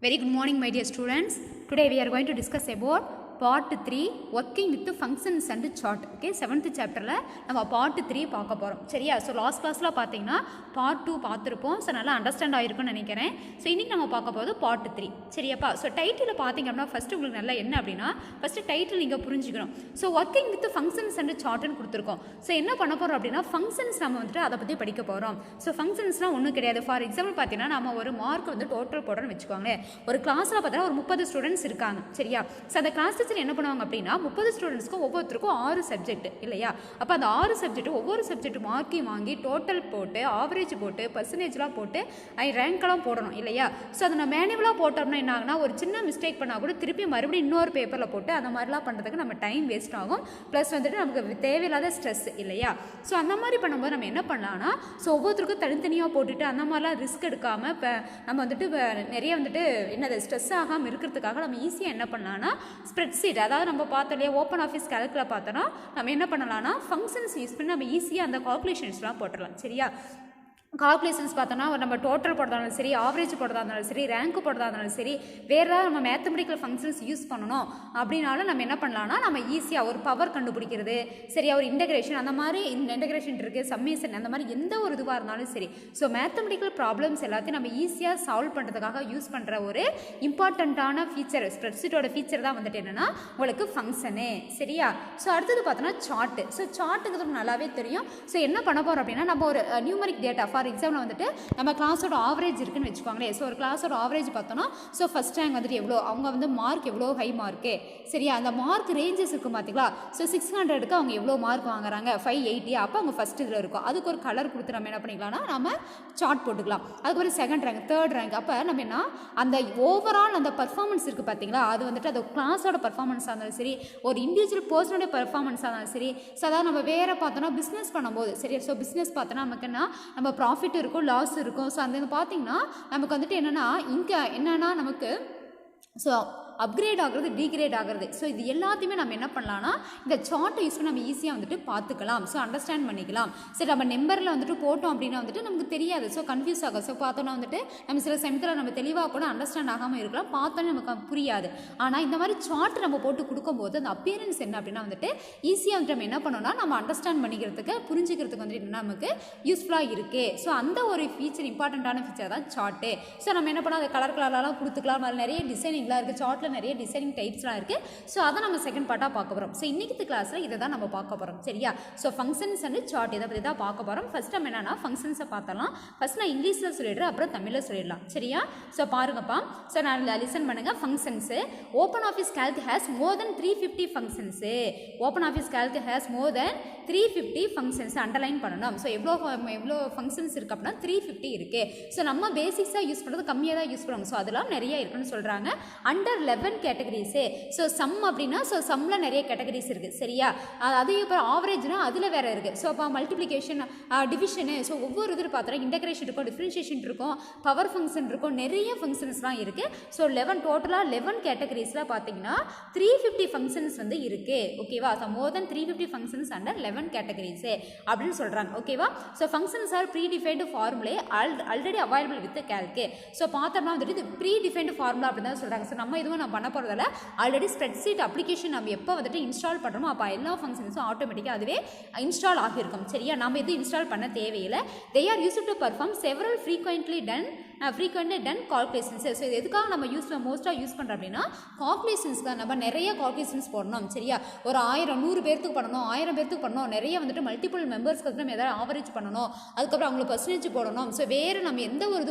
Very good morning, my dear students. Today we are going to discuss about part 3 working with the functions and chart. Okay, 7th chapter la நம்ம part 3 பார்க்க போறோம். சரியா? So last classல பாத்தீங்கன்னா part 2 பார்த்திருப்போம். So நல்லா understand ஆயிருக்கும்னு நினைக்கிறேன். So இன்னைக்கு நம்ம பார்க்க போறது part 3. சரியாப்பா? So டைட்டில் பாத்தீங்க அப்படினா ஃபர்ஸ்ட் உங்களுக்கு நல்லா என்ன அப்படினா ஃபர்ஸ்ட் டைட்டில் நீங்க புரிஞ்சுக்கணும். So working with the functions and chart ன்னு கொடுத்திருக்கோம். So என்ன பண்ண போறோம் அப்படினா functions நம்ம வந்துட்டு அத பத்தி படிக்க போறோம். So functionsனா ஒண்ணும் கிடையாது. For example பாத்தீங்கன்னா நாம ஒரு மார்க் வந்து டோட்டல் போடுறோம்னு வெச்சுக்கோங்க. ஒரு கிளாஸ்ல பார்த்தா ஒரு 30 ஸ்டூடண்ட்ஸ் இருக்காங்க. சரியா? So அந்த கிளாஸ் டீச்சர் என்ன பண்ணுவாங்க அப்படினா 30 ஸ்டூடண்ட்ஸ்க்கு ஒவ்வொருத்தருக்கும் 6 சப்ஜெக்ட் இல்லையா? அப்ப அந்த 6 சப்ஜெக்ட் ஒவ்வொரு சப்ஜெக்ட் மார்க்கிங் வாங்கி டோட்டல் போட்டு ஆவரேஜ் போட்டு பெர்சன்டேஜ்லாம் போட்டு ரேங்க் எல்லாம் போடணும் இல்லையா? சோ அத நான் மேனுவலா போட்டோம்னா என்ன ஆகும்னா ஒரு சின்ன மிஸ்டேக் பண்ணா கூட திருப்பி மறுபடியும் இன்னொரு பேப்பர்ல போட்டு அந்த மாதிரிலாம் பண்றதுக்கு நம்ம டைம் வேஸ்ட் ஆகும். ப்ளஸ் வந்துட்டு நமக்கு தேவையில்லாத ஸ்ட்ரெஸ் இல்லையா? சோ அந்த மாதிரி பண்ணும்போது நம்ம என்ன பண்ணலாம்னா சோ ஒவ்வொருத்தருக்கும் தனித்தனியா போட்டுட்டு அந்த மாதிரிலாம் ரிஸ்க் எடுக்காம நம்ம வந்துட்டு நிறைய வந்துட்டு என்னது ஸ்ட்ரெஸ் ஆகாம இருக்கிறதுக்காக நம்ம ஈஸியா என்ன பண்ணலாம்னா ஸ்ப்ரெட்ஷீட் அதாவது நம்ம பார்த்தோம் இல்லையா ஓப்பன் ஆஃபீஸ் கால்குலேட்டர் பார்த்தோம்னா நம்ம என்ன பண்ணலாம்னா ஃபங்க்ஷன்ஸ் யூஸ் பண்ணி நம்ம ஈஸியாக அந்த கால்குலேஷன்ஸ்லாம் போட்டுடலாம். சரியா? கால்குலேஷன்ஸ் பார்த்தோன்னா நம்ம டோட்டல் போடுறதா இருந்தாலும் சரி ஆவரேஜ் போடுறதா இருந்தாலும் சரி ரேங்க் போடுறதா இருந்தாலும் சரி வேறு ஏதாவது நம்ம மேத்தமெட்டிக்கல் ஃபங்க்ஷன்ஸ் யூஸ் பண்ணணும் அப்படின்னாலும் நம்ம என்ன பண்ணலாம்னா நம்ம ஈஸியாக ஒரு பவர் கண்டுபிடிக்கிறது சரியா ஒரு இன்டகிரேஷன் அந்த மாதிரி இன்டகிரேஷன் இருக்குது சம்மேஷன் அந்த மாதிரி எந்த ஒரு இதுவாக இருந்தாலும் சரி ஸோ மேத்தமெட்டிக்கல் ப்ராப்ளம்ஸ் எல்லாத்தையும் நம்ம ஈஸியாக சால்வ் பண்ணுறதுக்காக யூஸ் பண்ணுற ஒரு இம்பார்ட்டண்ட்டான ஃபீச்சர் ஸ்ப்ரெட்ஷீட்டோட ஃபீச்சர் தான் வந்துட்டு என்னென்னா உங்களுக்கு ஃபங்க்ஷனு. சரியா? ஸோ அடுத்தது பார்த்தோன்னா சார்ட்டு. ஸோ சார்ட்டுங்கிறது நல்லாவே தெரியும். ஸோ என்ன பண்ண போகிறோம் அப்படின்னா நம்ம ஒரு நியூமரிக் டேட்டா ஃபார் எக்ஸாம்பிள் வந்துட்டு நம்ம கிளாஸோட ஆவரேஜ் இருக்குன்னு வச்சுக்கோங்களேன். ஸோ ஒரு கிளாஸோட ஆவரேஜ் பார்த்தோன்னா ஸோ ஃபஸ்ட் ரேங்க் வந்துட்டு எவ்வளோ அவங்க வந்து மார்க் எவ்வளோ ஹை மார்க்கு சரியா அந்த மார்க் ரேஞ்சஸ் இருக்கும் பார்த்தீங்களா? ஸோ 600க்கு அவங்க எவ்வளோ மார்க் வாங்குறாங்க 580 அப்போ அவங்க ஃபஸ்ட் இதில் இருக்கும். அதுக்கு ஒரு கலர் கொடுத்து நம்ம என்ன பண்ணிக்கலாம்னா நம்ம சார்ட் போட்டுக்கலாம். அதுக்கு ஒரு செகண்ட் ரேங்க் தேர்ட் ரேங்க் அப்போ நம்ம என்ன அந்த ஓவரால் அந்த பர்ஃபார்மன்ஸ் இருக்குது பார்த்தீங்களா அது வந்துட்டு அது கிளாஸோட பர்ஃபார்மன்ஸாக இருந்தாலும் சரி ஒரு இண்டிவிஜுவல் பர்சனோட பர்ஃபார்மன்ஸாக இருந்தாலும் சரி ஸோ அதாவது நம்ம வேறு பார்த்தோன்னா பிஸ்னஸ் பண்ணும்போது சரியா ஸோ பிஸ்னஸ் பார்த்தோன்னா நமக்கு என்ன நம்ம ப்ராஃபிட் இருக்கும் லாஸ் இருக்கும். ஸோ அந்த பார்த்தீங்கன்னா நமக்கு வந்துட்டு என்னென்னா இங்கே என்னென்னா நமக்கு ஸோ அப்கிரேட் ஆகிறது டிகிரேட் ஆகிறது. ஸோ இது எல்லாத்தையுமே நம்ம என்ன பண்ணலாம்னா இந்த சார்ட்டை யூஸ் பண்ணி நம்ம ஈஸியாக வந்துட்டு பார்த்துக்கலாம். ஸோ அண்டர்ஸ்டாண்ட் பண்ணிக்கலாம். சரி நம்ம நம்பரில் வந்துட்டு போட்டோம் அப்படின்னா வந்துட்டு நமக்கு தெரியாது. ஸோ கன்ஃபியூஸ் ஆகும். ஸோ பார்த்தோன்னா வந்துட்டு நம்ம சில சமயத்தில் நம்ம தெளிவாக கூட அண்டர்ஸ்டாண்ட் ஆகாமல் இருக்கலாம் பார்த்தோன்னே நமக்கு புரியாது. ஆனால் இந்த மாதிரி சார்ட் நம்ம போட்டு கொடுக்கும்போது அந்த அப்பியரன்ஸ் என்ன அப்படின்னா வந்துட்டு ஈஸியாக வந்துட்டு நம்ம என்ன பண்ணோம்னா நம்ம அண்டர்ஸ்டாண்ட் பண்ணிக்கிறதுக்கு புரிஞ்சுக்கிறதுக்கு வந்துட்டு என்ன நமக்கு யூஸ்ஃபுல்லாக இருக்குது. ஸோ அந்த ஒரு ஃபீச்சர் இம்பார்ட்டண்ட்டான ஃபீச்சர் தான் சார்ட்டு. ஸோ நம்ம என்ன பண்ணோம் அதை கலர் கலர்லாம் கொடுத்துக்கலாம். அதில் நிறைய டிசைனிங்லாம் இருக்குது சார்ட்டில் நிறைய டிசைனிங் டைப்ஸ்லாம் இருக்குது. ஸோ அதை நம்ம செகண்ட் பார்ட்டாக பார்க்க போகிறோம். ஸோ இன்னைக்கு கிளாஸில் இதை தான் நம்ம பார்க்க போகிறோம். சரியா? ஸோ ஃபங்க்ஷன்ஸ் அண்ட் சார்ட் இதை பற்றி தான் பார்க்க போகிறோம். ஃபர்ஸ்ட் நம்ம என்னன்னா ஃபங்க்ஷன்ஸை பார்த்தலாம். ஃபர்ஸ்ட் நான் இங்கிலீஷில் சொல்லிடுறேன் அப்புறம் தமிழில் சொல்லிடலாம். சரியா? ஸோ பாருங்கப்பா. ஸோ நான் லிசன் பண்ணுங்கள். Functions open office Calc has more than 350 functions open office Calc has more than 350 functions underline பண்ணணும். ஸோ எவ்வளோ ஃபங்க்ஷன்ஸ் இருக்குது அப்படின்னா 350 இருக்குது. ஸோ நம்ம பேசிக்ஸாக யூஸ் பண்ணுறது கம்மியாக தான் யூஸ் பண்ணுவோம். ஸோ அதெல்லாம் நிறைய இருக்குன்னு சொல்கிறாங்க. Under 11 categories. ஸோ சம் அப்படின்னா ஸோ சம்மில் நிறைய கேட்டகரிஸ் இருக்குது. சரியா? அதே அப்புறம் ஆவரேஜ்னா அதில் வேறு இருக்குது. ஸோ அப்போ மல்டிப்ளிகேஷன் டிவிஷனு ஸோ ஒவ்வொரு இது பார்த்தோன்னா இன்டகிரேஷன் இருக்கும் டிஃப்ரென்ஷியேஷன் இருக்கும் பவர் ஃபங்க்ஷன் இருக்கும் நிறைய ஃபங்க்ஷன்ஸ்லாம் இருக்குது. ஸோ 11 டோட்டலாக 11 கேட்டகரிஸில் பார்த்தீங்கன்னா 350 ஃபங்க்ஷன்ஸ் வந்து இருக்குது. ஓகேவா? So more than 350 functions under 11 categories அப்படின்னு சொல்கிறாங்க. ஓகேவா? So functions are predefined formulae already available with கேல்கே. ஸோ பார்த்தோம்னா வந்துட்டு இது ப்ரீ டிஃபைன்டு ஃபார்முலா அப்படின்னு தான் சொல்கிறாங்க. ஸோ நம்ம இதுவும் நம்ம பண்ண போகிறதால ஆல்ரெடி ஸ்ப்ரெட்ஷீட் அப்ளிகேஷன் நம்ம எப்போ வந்துட்டு இன்ஸ்டால் பண்ணுறோமோ அப்போ எல்லா ஃபங்க்ஷன்ஸும் ஆட்டோமேட்டிக்காக அதுவே இன்ஸ்டால் ஆகியிருக்கும். சரியா? நம்ம எதுவும் இன்ஸ்டால் பண்ண தேவையில்லை. They are used to perform several frequently done calculations. So இது எதுக்காக நம்ம மோஸ்ட்டாக யூஸ் பண்ணுறோம் அப்படின்னா கால்குலேஷன்ஸ் தான். நம்ம நிறைய கால்குலேஷன்ஸ் போடணும். சரியா? ஒரு 1000 100 பேர்த்துக்கு பண்ணணும் 1000 பேர்த்துக்கு பண்ணணும் நிறைய வந்துட்டு மல்டிபிள் மெம்பர்ஸ்க்கு வந்து நம்ம எதாவது ஆவரேஜ் பண்ணணும் அதுக்கப்புறம் அவங்களுக்கு பர்சன்டேஜ் போடணும். ஸோ வேறு நம்ம எந்த ஒரு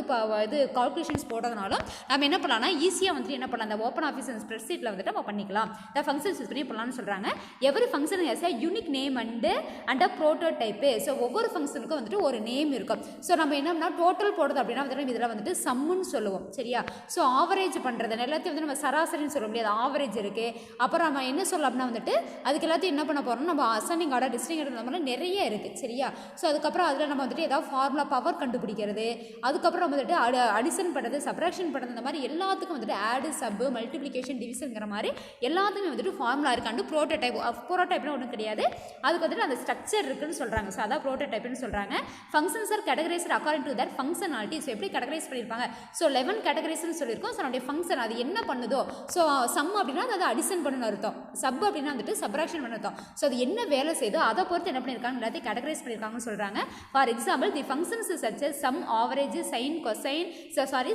இது கால்குலேஷன்ஸ் போடுறதுனாலும் நம்ம என்ன பண்ணலாம்னா ஈஸியாக வந்துட்டு என்ன பண்ணலாம் அந்த ஓப்பன் ஆஃபீஸ் அண்ட் ஸ்ப்ரெட்ஷீட்டில் வந்துட்டு நம்ம பண்ணிக்கலாம். இந்த ஃபங்க்ஷன்ஸ் யூஸ் பண்ணி பண்ணலாம்னு சொல்கிறாங்க. Every function has a unique name and a prototype. So ஒவ்வொரு ஃபங்க்ஷனுக்கும் வந்துட்டு ஒரு நேம் இருக்கும். ஸோ நம்ம என்ன டோட்டல் போடுறது அப்படின்னா வந்துட்டு இதில் வந்துட்டு சம்முன்னு சொல்லுவோம். சரியா? ஸோ ஆவரேஜ் பண்ணுறது எல்லாத்தையும் வந்து நம்ம சராசரின்னு சொல்ல முடியாது. ஆவரேஜ் இருக்குது. அப்புறம் நம்ம என்ன சொல்லலாம் அப்படின்னா வந்துட்டு அதுக்கு எல்லாத்தையும் என்ன பண்ண போகிறோம் நம்ம அசெண்டிங் ஆர்டர் டிஸ்டிங் ஆர்டர் அந்த மாதிரி நிறைய இருக்குது. சரியா? ஸோ அதுக்கப்புறம் அதில் நம்ம வந்துட்டு ஏதாவது ஃபார்முலா பவர் கண்டுபிடிக்கிறது அதுக்கப்புறம் வந்துட்டு அடிஷன் பண்ணுறது சப்ராக்ஷன் பண்ணுறது இந்த மாதிரி எல்லாத்துக்கும் வந்துட்டு ஆடு சப்பு மல்டிப்ளிகேஷன் டிவிஷன்ங்கிற மாதிரி எல்லாத்துக்குமே வந்துட்டு ஃபார்முலா இருக்காண்டு ப்ரோட்டோடைப்னு ஒன்றும் கிடையாது. அதுக்கு வந்துட்டு அந்த ஸ்ட்ரக்சர் இருக்குன்னு சொல்கிறாங்க. ஸோ அதான் ப்ரோட்டோடைப்னு சொல்கிறாங்க. Functions R categorised according to that functionality. So எப்படி கேட்டகரைஸ் கேட்டகரைஸ் பண்ணியிருப்பாங்க. ஸோ 11 கேட்டகரிஸ்ன்னு சொல்லியிருக்கோம். ஸோ நம்மளுடைய ஃபங்க்ஷன் அது என்ன பண்ணுதோ, ஸோ சம் அப்படின்னா அது அடிஷன் பண்ணணும் அர்த்தம், சப் அப்படின்னா வந்துட்டு சப்ராக்ஷன் பண்ண அர்த்தம். ஸோ அது என்ன வேலை செய்தோ அதை பொறுத்து என்ன பண்ணியிருக்காங்க, எல்லாத்தையும் கேட்டகரைஸ் பண்ணியிருக்காங்கன்னு சொல்கிறாங்க. For example the functions such as sum, average, sine, cosine,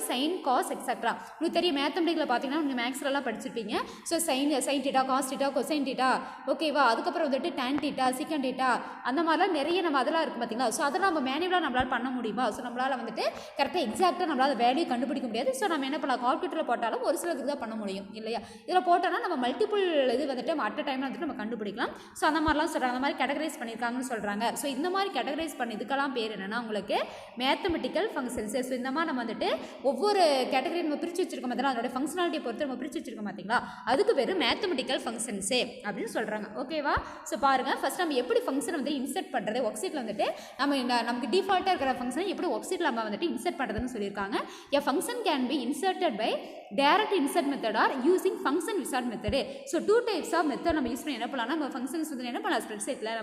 sine, cos etcetera. உங்களுக்கு தெரியும் மேத்தமெட்டிக்கில் பார்த்தீங்கன்னா நீங்கள் மேக்ஸ்லலாம் படிச்சிருப்பீங்க. So sine theta, cos theta, cosine theta, ஓகேவா. அதுக்கப்புறம் வந்துட்டு டேன் டீட்டா, சீக்கன் டீட்டா, அந்த மாதிரிலாம் நிறைய நம்ம அதெல்லாம் இருக்குது பார்த்தீங்களா. ஸோ அதெல்லாம் நம்ம மேனுவலாக நம்மளால் பண்ண முடியுமா? ஸோ நம்மளால் வந்துட்டு கரெக்டாக எக்ஸாக்டாக நம்மளால் வேல்யூ கண்டுபிடிக்க முடியாது. ஸோ நம்ம என்ன பண்ணலாம், கால்குலேட்டரில் போட்டாலும் ஒரு சிலருக்கு தான் பண்ண முடியும் இல்லையா. இதில் போட்டோன்னா நம்ம மல்டிபிள் இது வந்துட்டு அட் டைமில் வந்துட்டு நம்ம கண்டுபிடிக்கலாம். ஸோ அந்த மாதிரிலாம் சொல்கிறாங்க, அந்த மாதிரி கேட்டகரைஸ் பண்ணியிருக்காங்கன்னு சொல்கிறாங்க. ஸோ இந்த மாதிரி கேட்டகரைஸ் பண்ணி இதுக்கெல்லாம் பேர் என்னென்னா உங்களுக்கு மேத்தமெட்டிக்கல் ஃபங்க்ஷன்ஸ். ஸோ இந்த மாதிரி நம்ம வந்துட்டு ஒவ்வொரு கேட்டகரி நம்ம பிரித்து வச்சிருக்கோம் பார்த்தீங்களா, அதோட ஃபங்க்ஷனாலிட்டியை பொறுத்து நம்ம பிரித்து வச்சிருக்கோம் பார்த்தீங்களா, அதுக்கு பேர் மேத்தமெட்டிக்கல் ஃபங்க்ஷன்ஸே அப்படின்னு சொல்கிறாங்க. ஓகேவா. ஸோ பாருங்கள், ஃபஸ்ட் நம்ம எப்படி ஃபங்க்ஷனை வந்து இன்சர்ட் பண்ணுறது ஒர்க் ஷீட்டில் வந்துட்டு நமக்கு டிஃபால்ட்டாக இருக்கிற ஃபங்க்ஷனை எப்படி ஒர்க் ஷீட்டில் நம்ம வந்துட்டு இன்சர்ட் பண்ணுறதுன்னு சொல்லியிருக்காங்க. A function can be inserted by direct insert method or using function wizard method. So 2 types of method நம்ம யூஸ் பண்ணி என்ன பண்ணலாம், நம்ம ஃபங்க்ஷன்ஸ் வந்து என்ன பண்ணலாம், ஸ்ப்ரெட் ஷீட்டில்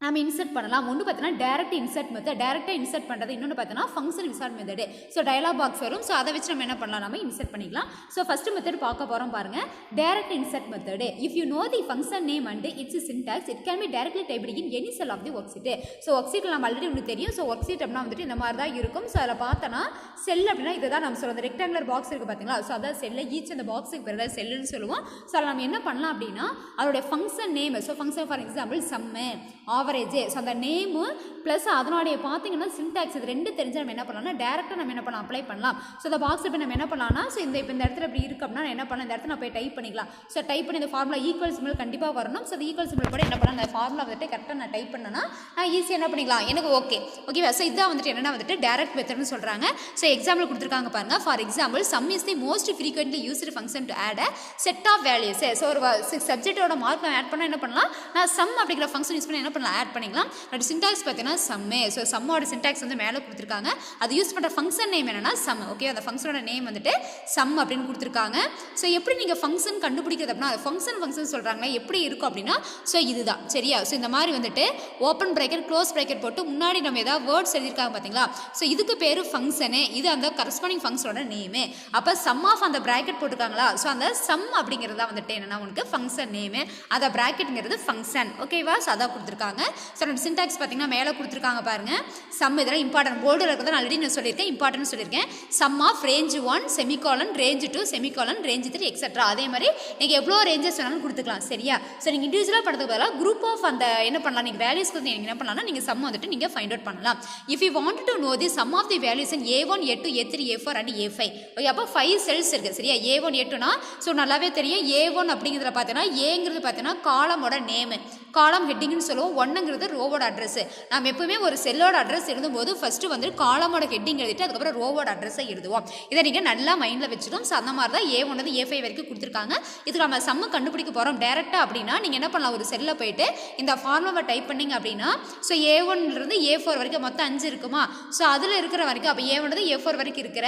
நம்ம இன்சர்ட் பண்ணலாம். ஒன்று பார்த்தீங்கன்னா டைரக்ட் இன்சர்ட் மெத்தட், டைரக்டாக இன்சர்ட் பண்ணுறது. இன்னொன்று பார்த்தீங்கன்னா function wizard method. So dialog box வரும். ஸோ அதை வச்சு நம்ம என்ன பண்ணலாம், நம்ம இன்சர்ட் பண்ணிக்கலாம். ஸோ ஃபஸ்ட்டு மெத்தட் பார்க்க போகிறோம் பாருங்கள், direct insert method. If you know the function name and its syntax it can be directly typed in any cell of the worksheet. So ஒர்க் ஷீட்டில் நம்ம ஆல்ரெடி உங்களுக்கு தெரியும். ஸோ ஒர்க் ஷீட் அப்படின்னா வந்துட்டு இந்த மாதிரி தான் இருக்கும். ஸோ அதில் பார்த்தோன்னா செல் அப்படின்னா இதை தான் நம்ம சொல்லுவோம், ரெக்டாங்குலர் பாக்ஸ் இருக்குது பார்த்தீங்களா. ஸோ அதான் செல்லை ஈச் அந்த பாக்ஸுக்கு பேர் தான் செல்லுன்னு சொல்லுவோம். ஸோ அதில் நம்ம என்ன பண்ணலாம் அப்படின்னா அதோடைய function name. So function for example sum, average. So அந்த நேமு ப்ளஸ் அதனுடைய பார்த்தீங்கன்னா சின்டாக்ஸ் இது ரெண்டு தெரிஞ்சு நம்ம என்ன பண்ணலாம்னா டேரெக்டாக நம்ம என்ன பண்ணலாம், அப்ளை பண்ணலாம். ஸோ இந்த பாக்ஸ் இப்போ நம்ம என்ன பண்ணலாம்னா, ஸோ இந்த இடத்துல இப்படி இருக்கு அப்படின்னா என்ன பண்ணலாம், இந்த இடத்துல நான் போய் டைப் பண்ணிக்கலாம். ஸோ டைப் பண்ணி இந்த ஃபார்முலா ஈக்குவல் சிம்பிள் கண்டிப்பாக வரணும். ஸோ ஈக்குவல் சிம்பிள் கூட என்ன பண்ணலாம், அந்த ஃபார்முலா வந்துட்டு கரெக்டாக நான் டைப் பண்ணேன்னா நான் ஈஸியாக என்ன பண்ணிக்கலாம், எனக்கு ஓகேவா. ஸோ இதான் வந்துட்டு என்னென்னா வந்துட்டு டேரக்ட் மெத்தட்னு சொல்கிறாங்க. ஸோ எக்ஸாம்பிள் கொடுத்துருக்காங்க பாருங்க. For example sum is the most frequently used function to add a set of values. So ஒரு சப்ஜெக்டோட மார்க் நான் ஆட் பண்ணால் என்ன பண்ணலாம், நான் சம் அப்படிங்கிற ஃபங்க்ஷன் யூஸ் பண்ணி என்ன பண்ணலாம், ஆட் பண்ணிக்கலாம். பட் சின்டாக்ஸ் பார்த்தீங்கன்னா சம்மே. ஸோ சம்மோட சின்டாக்ஸ் வந்து மேலே கொடுத்துருக்காங்க. அது யூஸ் பண்ணுற ஃபங்க்ஷன் நேம் என்னன்னா சம். ஓகே, அந்த ஃபங்க்ஷனோட நேம் வந்துட்டு சம் அப்படின்னு கொடுத்துருக்காங்க. ஸோ எப்படி நீங்கள் ஃபங்க்ஷன் கண்டுபிடிக்கிறது அப்படின்னா ஃபங்க்ஷன் சொல்கிறாங்கன்னா எப்படி இருக்கும் அப்படின்னா, ஸோ இதுதான் சரியா. ஸோ இந்த மாதிரி வந்துட்டு ஓப்பன் ப்ராக்கெட் க்ளோஸ் ப்ராக்கெட் போட்டு முன்னாடி நம்ம ஏதாவது வேர்ட்ஸ் எழுதியிருக்காங்க பார்த்தீங்களா. ஸோ இதுக்கு பேர் ஃபங்க்ஷனு, இது அந்த கரஸ்பாண்டிங் ஃபங்க்ஷனோட நேமு. அப்போ சம் ஆஃப் அந்த ப்ராக்கெட் போட்டுருக்காங்களா, ஸோ அந்த சம் அப்படிங்கிறதா வந்துட்டு என்னன்னா உனக்கு ஃபங்க்ஷன் நேமு, அதை ப்ராக்கெட்டுங்கிறது ஃபங்க்ஷன். ஓகேவா. ஸோ அதான் கொடுத்துருக்காங்க. ஸோ நம்ம சின்டாக்ஸ் பார்த்தீங்கன்னா மேலே கொடுத்துருக்காங்க பாருங்க. சம் இதெல்லாம் இம்பார்ட்டன்ட் போர்டில் இருக்கிறத ஆல்ரெடி நான் சொல்லியிருக்கேன், இம்பார்ட்டன்ட் சொல்லியிருக்கேன். Sum of range 1 semicolon, range 2 semicolon, range 3 etcetera. அதே மாதிரி நீங்கள் எவ்வளோ ரேஞ்சஸ் வேணாலும் கொடுத்துக்கலாம் சரியா. ஸோ நீங்கள் இண்டிவிஜுவலாக பண்ணுறதுக்கு பதிலாக குரூப் ஆஃப் அந்த என்ன பண்ணலாம், நீங்கள் வேல்யூஸ்க்கு வந்து நீங்கள் என்ன பண்ணலாம்னா நீங்கள் சம் வந்துட்டு நீங்கள் ஃபைண்ட் அவுட் பண்ணலாம். If you want to know the sum of the values in A1, A2, A3, A4 and A5. Okay, அப்போ 5 செல்ஸ் இருக்குது சரியா. A1, A2னா ஸோ நல்லாவே தெரியும். A1 அப்படிங்கிறத பார்த்தீங்கன்னா ஏங்கிறது பார்த்தீங்கன்னா காலமோட நேமு, காலம் ஹெட்டிங்னு சொல்லுவோம். 1ங்கிறது ரோவோட அட்ரஸ். நம்ம எப்பவுமே ஒரு செல்லோட அட்ரஸ் எழுதும்போது ஃபஸ்ட்டு வந்து காலமோட ஹெட்டிங் எழுதிட்டு அதுக்கப்புறம் ரோவோட அட்ரஸை எழுதுவோம். இதை நீங்கள் நல்லா மைண்டில் வச்சுக்கணும். ஸோ அந்த மாதிரி தான் A1 வந்து A5 வரைக்கும் கொடுத்துருக்காங்க. இதுக்கு நம்ம சம்மு கண்டுபிடிக்க போகிறோம் டேரெக்டாக அப்படின்னா நீங்கள் என்ன பண்ணலாம், ஒரு செல்லில் போயிட்டு இந்த ஃபார்முலாவை டைப் பண்ணிங்க அப்படின்னா ஸோ A1லேருந்து A4 வரைக்கும் மொத்தம் 5 இருக்குமா. ஸோ அதில் இருக்கிற வரைக்கும் அப்போ A1 A4 வரைக்கும் இருக்கிற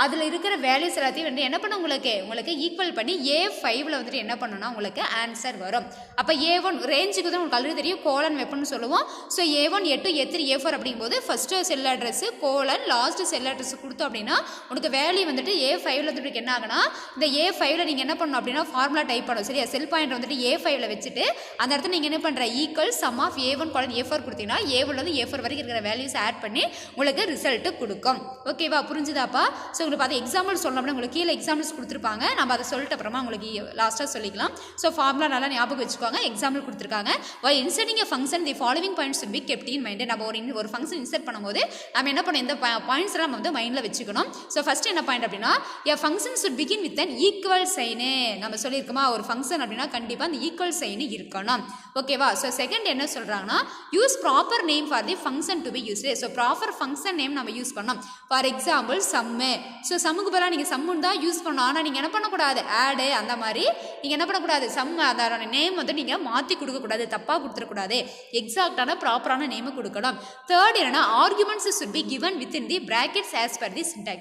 அதில் இருக்கிற வேல்யூஸ் எல்லாத்தையும் வந்து என்ன பண்ண உங்களுக்கு ஈக்குவல் பண்ணி A5ல் வந்துட்டு என்ன பண்ணணும்னா உங்களுக்கு ஆன்சர் வரும். அப்போ A1 ரேஞ்சுக்கு தான் உங்களுக்கு ஆல்ரெடி தெரியும், கோலன் வெப்பன்னு சொல்லுவோம். So A1, A2, A3, A4 அப்படிங்கும்போது ஃபஸ்ட்டு செல் அட்ரஸ் கோலன் லாஸ்ட் செல் அட்ரஸ் கொடுத்தோம் அப்படின்னா உனக்கு வேல்யூ வந்துட்டு A5ல் வந்துட்டு என்ன ஆகுனா, இந்த A5ல் நீங்கள் என்ன பண்ணணும் அப்படின்னா ஃபார்முலா டைப் பண்ணணும் சரியா. செல் பாயிண்ட் வந்துட்டு A5ல் வச்சுட்டு அந்த இடத்துல நீங்கள் என்ன பண்ணுற equal some of A1 colon A4 கொடுத்தீங்கன்னா A1லேருந்து A4 வரைக்கும் இருக்கிற வேல்யூஸ் ஆட் பண்ணி உங்களுக்கு ரிசல்ட்டு கொடுக்கும். ஓகேவா, புரிஞ்சுதாப்பா. ஸோ உங்களுக்கு பார்த்து எக்ஸாம்பிள் சொல்லணும் அப்படின்னா உங்களுக்கு கீழே எக்ஸாம்பிள்ஸ் கொடுத்துருப்பாங்க. நம்ம அதை சொல்லிட்டு அப்புறமா உங்களுக்கு லாஸ்ட்டாக சொல்லிக்கலாம். ஸோ ஃபார்முலா நல்லா ஞாபகம் வச்சுக்கோங்க. எக்ஸாம்பிள் கொடுத்துருக்காங்க. while inserting a function the following points should be kept in mind. நம்ம ஒரு ஃபங்க்ஷன் இன்சர்ட் பண்ணும்போது நம்ம என்ன பண்ணணும், இந்த பாயிண்ட்ஸ் எல்லாம் நம்ம வந்து மைண்டில் வச்சுக்கணும். ஸோ ஃபர்ஸ்ட் என்ன பாயிண்ட் அப்படின்னா a function should begin with an equal sign. நம்ம சொல்லியிருக்கோமா ஒரு ஃபங்க்ஷன் அப்படின்னா கண்டிப்பாக அந்த ஈக்குவல் சைன் இருக்கணும். ஓகேவா. ஸோ செகண்ட் என்ன சொல்கிறாங்கன்னா use proper name for the function to be used. So proper function name நம்ம யூஸ் பண்ணோம். For example sum. ஸோ சம்முக்கு பதிலாக நீங்கள் சம்முன்னு தான் யூஸ் பண்ணணும். ஆனால் நீங்கள் என்ன பண்ணக்கூடாது, ஆடு அந்த மாதிரி நீங்கள் என்ன பண்ணக்கூடாது, சம் அதோட நேம் வந்து நீங்கள் மாற்றி கொடுக்கக்கூடாது, தப்பாக கொடுத்துடக்கூடாது. எக்ஸாக்டான ப்ராப்பரான நேம் கொடுக்கணும். தேர்ட் என்னன்னா arguments should be given within the brackets as per the syntax.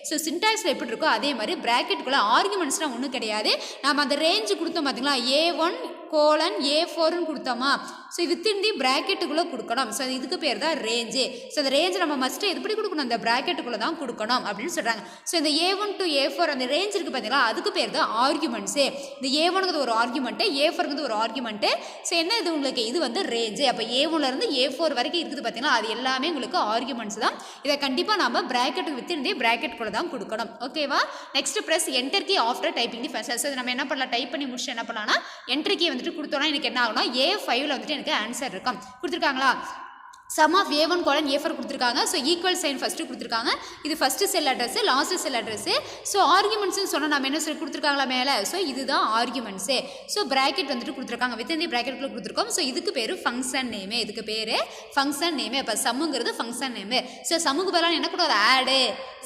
So சின்டாக்ஸில் எப்படி இருக்கோ அதே மாதிரி ப்ராக்கெட்டுக்குள்ள ஆர்குமெண்ட்ஸ்லாம் ஒன்றும் கிடையாது. நம்ம அந்த ரேஞ்சு கொடுத்தோம் பார்த்தீங்களா A1 கோலன் A4ன்னு கொடுத்தோமா ஸோ வித்தின் தி ப்ராக்கெட்டுக்குள்ளே கொடுக்கணும் ஸோ இதுக்கு பேர் தான் ரேஞ்சு ஸோ அந்த ரேஞ்சு நம்ம மஸ்ட்டு எப்படி கொடுக்கணும் அந்த ப்ராக்கெட்டுக்குள்ளே தான் கொடுக்கணும் அப்படின்னு சொல்கிறாங்க ஸோ இந்த A1 to A4 அந்த ரேஞ்ச் இருக்குது பார்த்தீங்களா அதுக்கு பேர் தான் ஆர்குமெண்ட்ஸு இந்த A1ங்கிறது ஒரு ஆர்குமெண்ட்டு A4ங்கிறது ஒரு ஆர்குமெண்ட்டு ஸோ என்ன இது உங்களுக்கு இது வந்து ரேஞ்சு அப்போ A1லேருந்து A4 வரைக்கும் இருக்குது பார்த்தீங்களா அது எல்லாமே உங்களுக்கு ஆர்குமெண்ட்ஸ் தான் இதை கண்டிப்பாக நம்ம ப்ராக்கெட்டுக்கு வித்தின் தி ப்ராக்கெட்டுக்குள்ளே தான் கொடுக்கணும் ஓகேவா next press enter key after typing the first so நம்ம என்ன பண்ணலாம் டைப் பண்ணி முடிச்சு என்ன பண்ணலாம்னா என்டர் கீ வந்துட்டு கொடுத்தோம்னா எனக்கு என்ன ஆகும்னா A5ல் வந்துட்டு எனக்கு ஆன்சர் இருக்கும் கொடுத்துருக்காங்களா sum of A1 colon A4 கொடுத்துருக்காங்க ஸோ ஈக்குவல் சைன் ஃபஸ்ட்டு கொடுத்துருக்காங்க இது ஃபஸ்ட்டு செல் அட்ரஸ் லாஸ்ட்டு செல் அட்ரஸ் ஸோ ஆர்குமெண்ட்ஸ்னு சொன்னால் நம்ம என்ன சொல்லி கொடுத்துருக்காங்களா மேலே ஸோ இதுதான் ஆர்குமெண்ட்ஸு ஸோ ப்ராக்கெட் வந்துட்டு கொடுத்துருக்காங்க வித் இந்த ப்ராக்கெட்டுக்குள்ள கொடுத்துருக்கோம் ஸோ இதுக்கு பேர் ஃபங்க்ஷன் நேமு இதுக்கு பேர் ஃபங்க்ஷன் நேமு இப்போ சம்முங்கிறது ஃபங்க்ஷன் நேமு ஸோ சம்முக்கு பதிலாக என்ன கூடாது ஆடு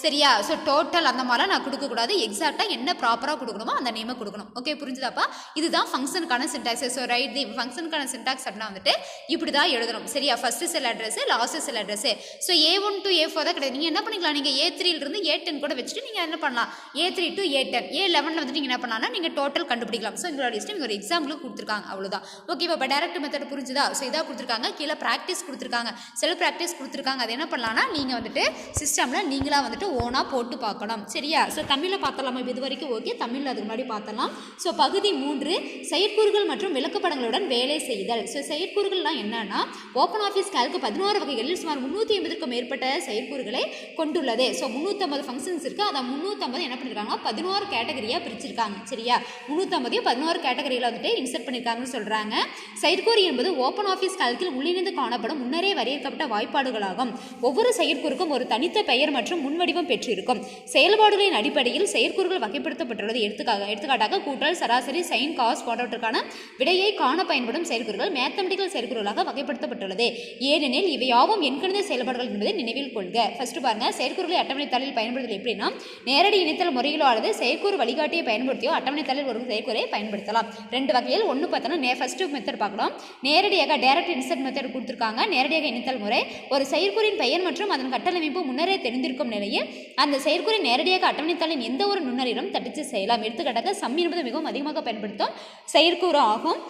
சரியா ஸோ டோட்டல் அந்த மாதிரிலாம் நான் கொடுக்கக்கூடாது எக்ஸாக்டாக என்ன ப்ராப்பராக கொடுக்கணுமோ அந்த நேமை கொடுக்கணும் ஓகே புரிஞ்சுதாப்பா இதுதான் ஃபங்க்ஷனுக்கான syntax so right the ஃபங்க்ஷனுக்கான syntax அப்படின்னா வந்துட்டு இப்படி தான் எழுதணும் சரியா first sell address last sell address so A1 to A4 தான் கிடையாது நீங்கள் என்ன பண்ணிக்கலாம் நீங்கள் A3லிருந்து A10 கூட வச்சுட்டு நீங்கள் என்ன பண்ணலாம் A3 to A10 A11 வந்துட்டு நீங்கள் என்ன பண்ணலாம்னா நீங்கள் டோட்டல் கண்டுபிடிக்கலாம் ஸோ எங்களோட லிஸ்ட்டு இங்கே ஒரு எக்ஸாம்பிளுக்கு கொடுத்துருக்காங்க அவ்வளோதான் ஓகே இப்போ டேரக்ட் மெத்தட் புரிஞ்சுதா ஸோ இதாக கொடுத்துருக்காங்க கீழே ப்ராக்டிஸ் கொடுத்துருக்காங்க செல்ஃப் ப்ராக்டிஸ் கொடுத்துருக்காங்க அது என்ன பண்ணலாம்னா நீங்கள் வந்துட்டு சிஸ்டமில் நீங்களாக வந்துட்டு ஓனாக போட்டு பார்க்கணும் சரியா ஸோ தமிழில் பார்த்தலாமா இது வரைக்கும் ஓகே தமிழில் அதுக்கு முன்னாடி பார்த்தலாம் ஸோ பகுதி 3 செயற்கூறுகள் மற்றும் விளக்கப்படங்களுடன் வேலை செய்தல் ஸோ செயற்கூறுகள்லாம் என்னன்னா ஓப்பன் ஆஃபீஸ் கால்க்கு 16 வகைகளில் சுமார் 350க்கும் மேற்பட்ட செயற்கூறுகளை கொண்டுள்ளது ஸோ 350 ஃபங்க்ஷன்ஸ் இருக்குது அதை 350 என்ன பண்ணியிருக்காங்க 16 கேட்டகரியாக பிரிச்சிருக்காங்க சரியா 350 11 கேட்டகரியில் வந்துட்டு இன்சர்ட் பண்ணியிருக்காங்கன்னு சொல்கிறாங்க செயற்கூறு என்பது ஓப்பன் ஆஃபீஸ் கால்கில் உள்ளிணைந்து காணப்படும் முன்னரே வரையறுக்கப்பட்ட வாய்ப்பாடுகளாகும் ஒவ்வொரு செயற்கூறுக்கும் ஒரு தனித்த பெயர் மற்றும் முன்வடிவம் பெற்றிருக்கும் செயல்பாடுகளின் அடிப்படையில் செயற்கூறுகள் வகைப்படுத்தப்பட்டுள்ளது எடுத்துக்காட்டாக கூட்டல் சராசரி சைன் காஸ் போன்றவற்றுக்கான விடையை காண பயன்படும் செயற்கூறுகள் மேத்தமெட்டிக்கல் செயற்கூறுகளாக வகைப்படுத்தப்பட்டுள்ளது ஏனெனில் இவை யாவும் எண்கணித செயல்பாடுகள் என்பதை நினைவில் கொள்க ஃபர்ஸ்ட் பாருங்க செயற்கூறுகளை அட்டவணைத்தாளில் பயன்படுத்துதல் எப்படின்னா நேரடி இணைத்தல் முறையிலோ அல்லது செயற்கூறு வழிகாட்டியை பயன்படுத்தியோ அட்டவணைத்தாளில் ஒரு செயற்கூறை பயன்படுத்தலாம் ரெண்டு வகையில் ஒன்று பார்த்தோன்னா ஃபர்ஸ்ட் மெத்தட் பார்க்கலாம் நேரடியாக டைரக்ட் இன்சர்ட் மெத்தட் கொடுத்துருக்காங்க நேரடியாக இணைத்தல் முறை ஒரு செயற்கூறின் பெயர் மற்றும் அதன் கட்டமைப்பு முன்னரே தெரிந்திருக்கும் நிலையில் அந்த செயற்கூறை நேரடியாக அட்டவணைத்தாளின் எந்த ஒரு நுண்ணறிவும் தட்டிச்சு செய்யலாம் எடுத்துக்காட்டாக சம் என்பது மிகவும் அதிகமாக பயன்படுத்தும் செயற்கூறு ஆகும்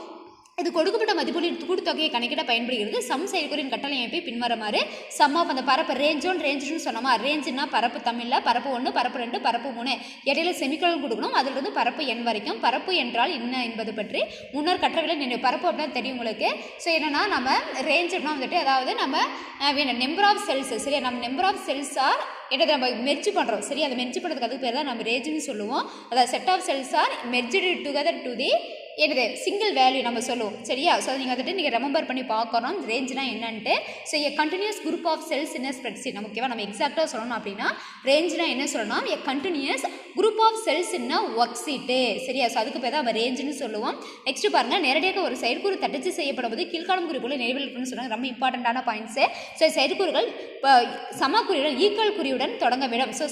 இது கொடுக்கப்பட்ட மதிப்புகளின் கூட்டுத்தொகையை கணக்கிட பயன்படுகிறது சம் செயற்கூறின் கட்டளை அமைப்பை பின்வருமாறு சம் ஆஃப் அந்த பரப்பு ரேஞ்சுன்னு சொன்னோமா ரேஞ்சுன்னா பரப்பு தமிழில் பரப்பு 1 பரப்பு 2 பரப்பு 3 இடையில செமிகோலன் கொடுக்கணும் அதிலிருந்து பரப்பு எண் வரைக்கும் பரப்பு என்றால் என்ன என்பது பற்றி முன்னர் கற்றவில்லை நினைவு பரப்பு அப்படின்னா தெரியும் உங்களுக்கு ஸோ என்னன்னா நம்ம ரேஞ்ச் அப்படின்னா வந்துட்டு அதாவது நம்ம நம்பர் ஆஃப் செல்ஸ் சரியா நம்ம நம்பர் ஆஃப் செல்ஸ் ஆர் என்னது நம்ம மெர்ஜ் பண்ணுறோம் சரி அதை மெர்ஜ் பண்ணுறதுக்கு அதுக்கு பேர் தான் நம்ம ரேஞ்சுன்னு சொல்லுவோம் அதாவது set of cells are merged together to the என்னது சிங்கிள் வேல்யூ நம்ம சொல்லுவோம் சரியா ஸோ நீங்கள் வந்துட்டு நீங்கள் ரெமெம்பர் பண்ணி பார்க்கணும் ரேஞ்சுனா என்னன்ட்டு so a continuous group of cells in spreadsheet நம்ம ஓகேவா நம்ம எக்ஸாக்டாக சொல்லணும் அப்படின்னா ரேஞ்சுனா என்ன சொல்லணும் a continuous group of cells in worksheet சரியா ஸோ அதுக்கு பேர் தான் நம்ம ரேஞ்சுன்னு சொல்லுவோம் நெக்ஸ்ட் பாருங்கள் நேரடியாக ஒரு செயற்கூறு தட்டச்சு செய்யப்படுவது கீழ்காணும் குறிப்புகளை நினைவில் இருக்குன்னு சொல்லுவாங்க ரொம்ப இம்பார்ட்டண்ட்டான பாயிண்ட்ஸு ஸோ செயற்கூறுகள் சமக்குறியுடன் ஈக்குவல் குறியுடன் தொடங்க வேண்டும் ஸோ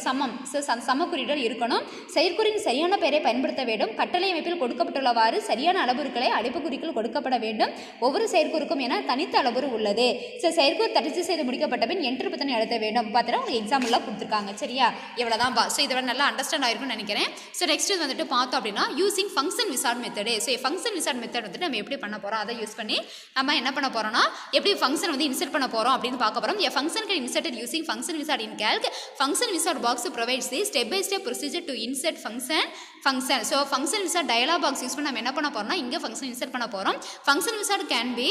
சமக்குறியுடன் இருக்கணும் செயற்கூறின் சரியான பெயரை பயன்படுத்த வேண்டும் கட்டளை அமைப்பில் கொடுக்கப்பட்டுள்ளவாறு சரியான அளவுருக்களை அடைப்புக்குறிக்குள் கொடுக்கப்பட வேண்டும் ஒவ்வொரு செயற்கூறுக்கும் என தனித்த அளவுரு உள்ளது ஸோ செயற்கூறு தட்டச்சு செய்து முடிக்கப்பட்ட பின் என்டர் பட்டனை அழுத்த வேண்டும் பார்த்தா உங்களுக்கு எக்ஸாம்பிளாக கொடுத்துருக்காங்க சரியா இவ்வளோதான் பா ஸோ இதை நல்லா அண்டர்ஸ்டாண்ட் ஆயிருக்கும்னு நினைக்கிறேன் ஸோ நெக்ஸ்ட் வந்துட்டு பார்த்தோம் அப்படின்னா using function wizard method so function wizard method வந்துட்டு நம்ம எப்படி பண்ண போகிறோம் அதை யூஸ் பண்ணி நம்ம என்ன பண்ண போகிறோம்னா எப்படி ஃபங்க்ஷன் வந்து இன்சர்ட் பண்ண போகிறோம் அப்படின்னு பார்க்க போகிறோம் a function can inserted using function wizard in Calc function wizard box provides the step by step procedure to insert function so function wizard dialog box use பண்ணி நம்ம என்ன பண்ண போகிறோம்னா இங்கே ஃபங்க்ஷன் இன்சர்ட் பண்ண போகிறோம் function wizard can be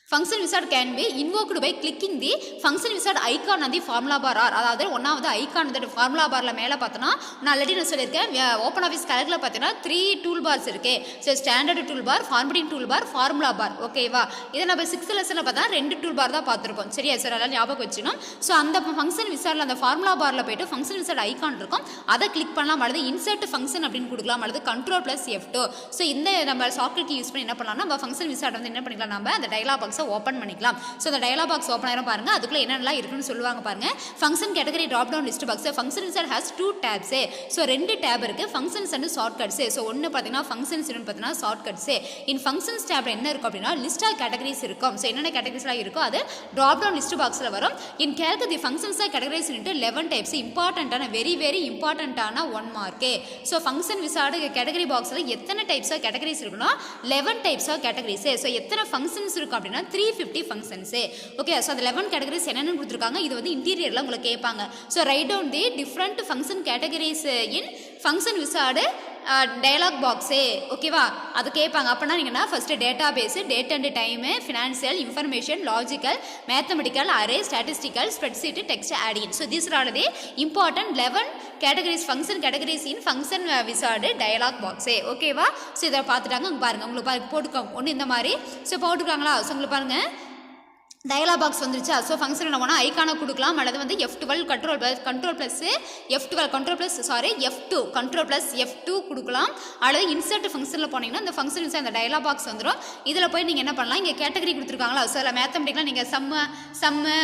Function wizard can be invoked by clicking the function wizard icon on the formula bar or அதாவது ஒன்றாவது ஐக்கான் வந்து ஃபார்முலா பாரில் மேலே பார்த்தோன்னா நான் ஆல்ரெடி நான் சொல்லியிருக்கேன் ஓப்பன் ஆஃபீஸ் கால்கில் பார்த்தீங்கன்னா 3 டூல் பார்ஸ் இருக்குது so standard tool bar formatting tool bar formula bar ஓகேவா இதை நம்ம 6th லெசனில் பார்த்தா 2 டூல் பார் தான் பார்த்துருப்போம் சரியா சார் அதெல்லாம் ஞாபகம் வச்சுக்கணும் ஸோ அந்த ஃபங்க்ஷன் விசாரில் அந்த ஃபார்முலா பாரில் போய்ட்டு ஃபங்க்ஷன் விசார்ட் ஐக்கான் இருக்கும் அதை கிளிக் பண்ணலாம் அல்லது இன்சர்ட் ஃபங்க்ஷன் அப்படின்னு கொடுக்கலாம் அல்லது கண்ட்ரோல் +F2 ஸோ இந்த நம்ம சாஃப்ட்வேர் யூஸ் பண்ணி என்ன பண்ணலாம் நம்ம ஃபங்க்ஷன் விசார்ட் வந்து என்ன பண்ணிக்கலாம் நம்ம அந்த டயலாக் பாக்ஸ் பாக்ஸை ஓப்பன் பண்ணிக்கலாம். ஸோ அந்த டயலாக் பாக்ஸ் ஓப்பன் ஆயிரும் பாருங்க. அதுக்குள்ள என்னென்னலாம் இருக்குன்னு சொல்லுவாங்க பாருங்க. Function category drop down list box. Function inside has 2 tabs. So 2 tab இருக்கு. Functions and shortcuts. So ஒன்று பார்த்தீங்கன்னா ஃபங்க்ஷன்ஸ், இன்னொன்று பார்த்தீங்கன்னா ஷார்ட் கட்ஸ். இன் ஃபங்க்ஷன்ஸ் டேப்ல என்ன இருக்கும் அப்படின்னா லிஸ்ட் ஆஃப் கேட்டகரிஸ் இருக்கும். ஸோ என்னென்ன கேட்டகரிஸ்லாம் இருக்கோ அது ட்ராப் டவுன் லிஸ்ட் பாக்ஸில் வரும். In கேல்கு the functions R categories into 11 types. இம்பார்ட்டண்ட்டான வெரி இம்பார்ட்டண்ட்டான 1 mark. So function wizard category பாக்ஸில் எத்தனை டைப்ஸ் ஆஃப் கேட்டகரிஸ் இருக்குன்னா 11 டைப்ஸ் ஆஃப் கேட்டகரிஸ். ஸோ எத்தனை ஃபங்க்ஷன்ஸ் இருக்கும் அப்படின்னா 350 ஃபங்க்ஷன்ஸ். ஓகே, ஸோ அந்த 11 கேட்டகரிஸ் என்னென்னு கொடுத்துருக்காங்க. இது வந்து இன்டீரியரில் உங்களுக்கு கேட்பாங்க. So write down the different function categories in function wizard dialog box. ஓகேவா, அது கேட்பாங்க. அப்படின்னா நீங்கன்னா first database, date and time, financial, information, logical, mathematical, array, statistical, spreadsheet, text, ஆடியன். So these are the important 11 categories function categories in function wizard dialog box. ஓகேவா, so இதை பார்த்துட்டாங்க. பாருங்கள் உங்களுக்கு போட்டுக்கோங்க ஒன்று இந்த மாதிரி. ஸோ போட்டுருக்காங்களா? ஸோ உங்களுக்கு பாருங்கள் டயலாக் பாக்ஸ் வந்துருச்சா? ஸோ ஃபங்க்ஷன் என்ன பண்ணால் ஐக்கானை கொடுக்கலாம், அல்லது வந்து F12 கண்ட்ரோல் ப்ளஸ் F2 கொடுக்கலாம், அல்லது இன்சர்ட் ஃபங்க்ஷனில் போனீங்கன்னா இந்த ஃபங்க்ஷன் அந்த டயலாக் பாக்ஸ் வந்துடும். இதில் போய் நீங்கள் என்ன பண்ணலாம், இங்கே கேட்டகரி கொடுத்துருக்காங்களா? ஸோ அதில் மேத்தமெட்டிக்கலாக நீங்கள் சம்மு